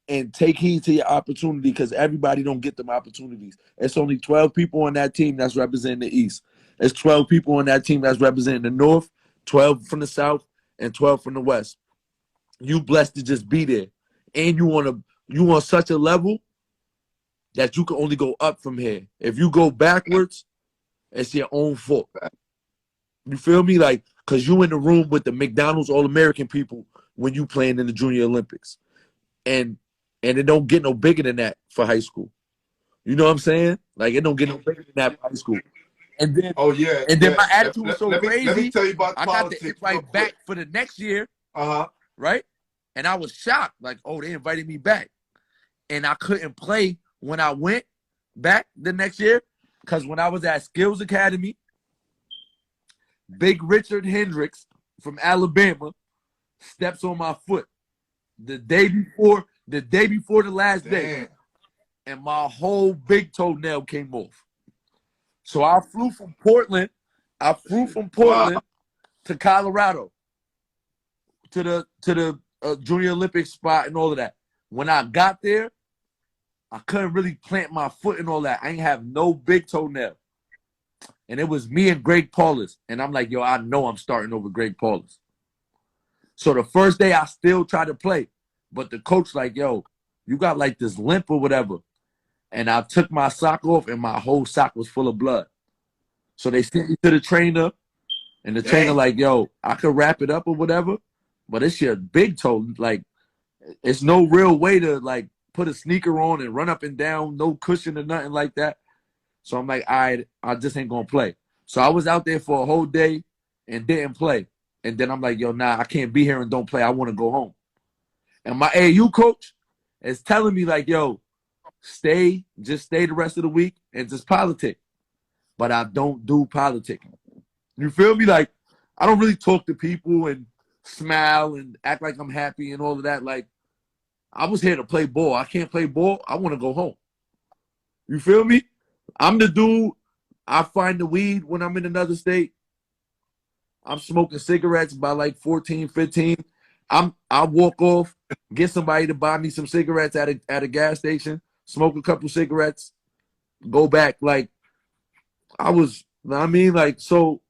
D: and take heed to your opportunity because everybody don't get them opportunities. It's only 12 people on that team that's representing the East. It's 12 people on that team that's representing the North, 12 from the South, and 12 from the West. You blessed to just be there. And you on such a level that you can only go up from here. If you go backwards, it's your own fault. You feel me? Like, because you in the room with the McDonald's All-American people when you playing in the Junior Olympics. And it don't get no bigger than that for high school. You know what I'm saying? Like, it don't get no bigger than that for high school. And then, my attitude was so crazy.
A: Let me tell you about
D: I got the invite back for the next year. Right? And I was shocked. Like, oh, they invited me back. And I couldn't play when I went back the next year because when I was at Skills Academy, Big Richard Hendricks from Alabama steps on my foot the day before the last day, and my whole big toenail came off. So I flew from Portland to Colorado to the Junior Olympic spot and all of that. When I got there, I couldn't really plant my foot and all that. I ain't have no big toenail. And it was me and Greg Paulus. And I'm like, yo, I know I'm starting over Greg Paulus. So the first day I still tried to play. But the coach like, yo, you got like this limp or whatever. And I took my sock off, and my whole sock was full of blood. So they sent me to the trainer, and the trainer like, yo, I could wrap it up or whatever, but it's your big toe. Like, it's no real way to, like, put a sneaker on and run up and down, no cushion or nothing like that. So I'm like, all right, I just ain't going to play. So I was out there for a whole day and didn't play. And then I'm like, yo, nah, I can't be here and don't play. I want to go home. And my AAU coach is telling me, like, yo, just stay the rest of the week and just politic. But I don't do politicking. You feel me? Like, I don't really talk to people and smile and act like I'm happy and all of that. Like, I was here to play ball. I can't play ball. I want to go home. You feel me? I'm the dude. I find the weed when I'm in another state. I'm smoking cigarettes by like 14, 15. I walk off, get somebody to buy me some cigarettes at a gas station, smoke a couple cigarettes, go back. Like, I was, you know what I mean? Like, so,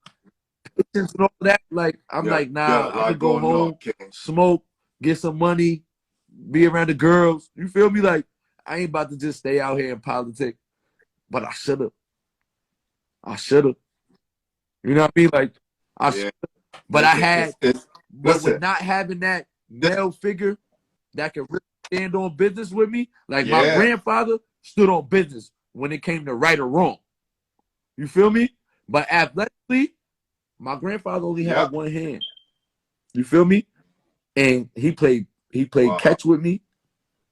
D: patience and all that, like, I'm like, nah, I'm going to go home, smoke, get some money, be around the girls. You feel me? Like, I ain't about to just stay out here in politics, but I should have. You know what I mean? Like, I should have. But I had, but with not having that male figure that could really stand on business with me, like my grandfather stood on business when it came to right or wrong. You feel me? But athletically, my grandfather only had one hand. You feel me? And he played catch with me,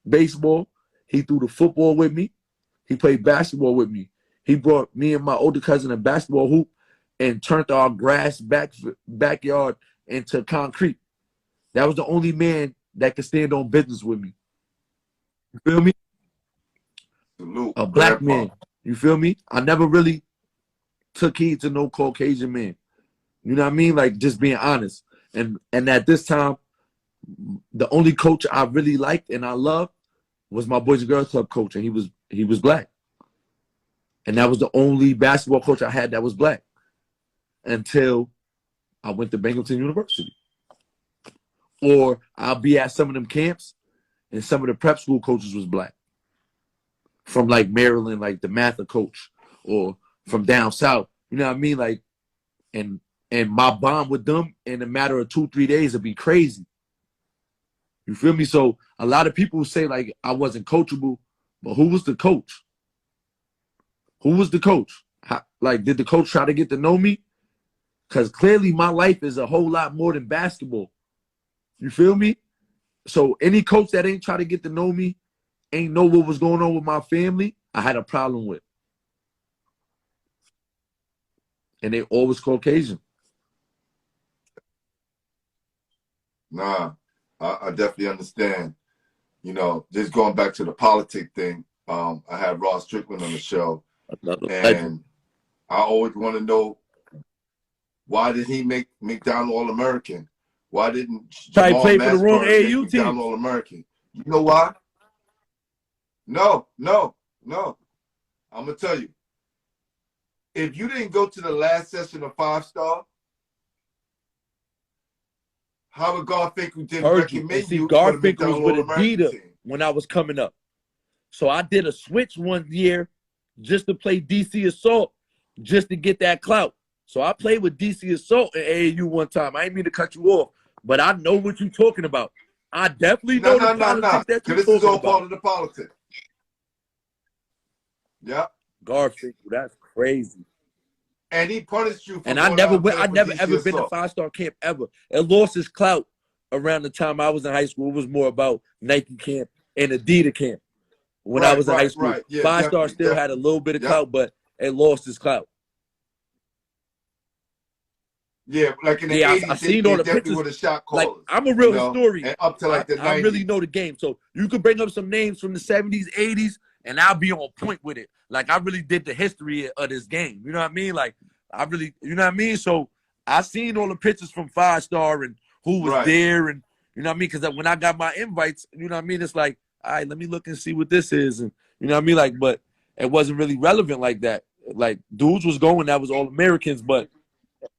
D: baseball. He threw the football with me. He played basketball with me. He brought me and my older cousin a basketball hoop and turned our grass backyard into concrete. That was the only man that could stand on business with me. You feel me?
A: Salute,
D: a black man. You feel me? I never really took heed to no Caucasian man. You know what I mean? Like, just being honest. And at this time, the only coach I really liked and I loved was my Boys and Girls Club coach, and he was black. And that was the only basketball coach I had that was black until I went to Binghamton University. Or I'll be at some of them camps, and some of the prep school coaches was black. From, like, Maryland, like the Mather coach, or from down south. You know what I mean? Like, and my bond with them in a matter of 2-3 days would be crazy. You feel me? So a lot of people say, like, I wasn't coachable, but who was the coach? Who was the coach? Like, did the coach try to get to know me? Because clearly my life is a whole lot more than basketball. You feel me? So any coach that ain't try to get to know me, ain't know what was going on with my family, I had a problem with. And they always Caucasian.
A: Nah, I definitely understand. You know, just going back to the politic thing, I had Ross Strickland on the show, and I always want to know, why did he make McDonald All-American? Why didn't Jamal
D: play for the wrong
A: Mashburn
D: AAU
A: make
D: team?
A: McDonald All-American? You know why? No. I'm going to tell you. If you didn't go to the last session of 5-Star, how would Garfinkel didn't recommend you for the
D: Garfinkel
A: McDonald
D: was with
A: All-American
D: Adidas
A: team?
D: when I was coming up. So I did a switch one year just to play DC Assault, just to get that clout. So I played with DC Assault in AAU one time. I ain't mean to cut you off, but I know what you're talking about. I definitely know the politics that you're talking about.
A: This is all part of the politics. Yeah.
D: Garfinkel, that's crazy.
A: And he punished you for
D: And I never ever
A: DC
D: been to
A: Assault.
D: 5-Star camp ever. It lost its clout around the time I was in high school. It was more about Nike camp and Adidas camp when I was in high school.
A: Right. Yeah,
D: 5-Star still had a little bit of clout, but it lost its clout.
A: Yeah, like in the 80s,
D: I seen all the pictures.
A: With a shot
D: like,
A: callers,
D: I'm a real historian.
A: And up to like the 90s.
D: I really know the game. So you could bring up some names from the 70s, 80s, and I'll be on point with it. Like, I really did the history of this game. You know what I mean? Like, I really, you know what I mean? So I seen all the pictures from 5-Star and who was there, and you know what I mean? Because when I got my invites, you know what I mean? It's like, all right, let me look and see what this is. And you know what I mean? Like, but it wasn't really relevant like that. Like, dudes was going, that was all Americans, but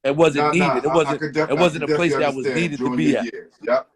D: it wasn't needed. It wasn't a place that was needed to be at.
A: Yep.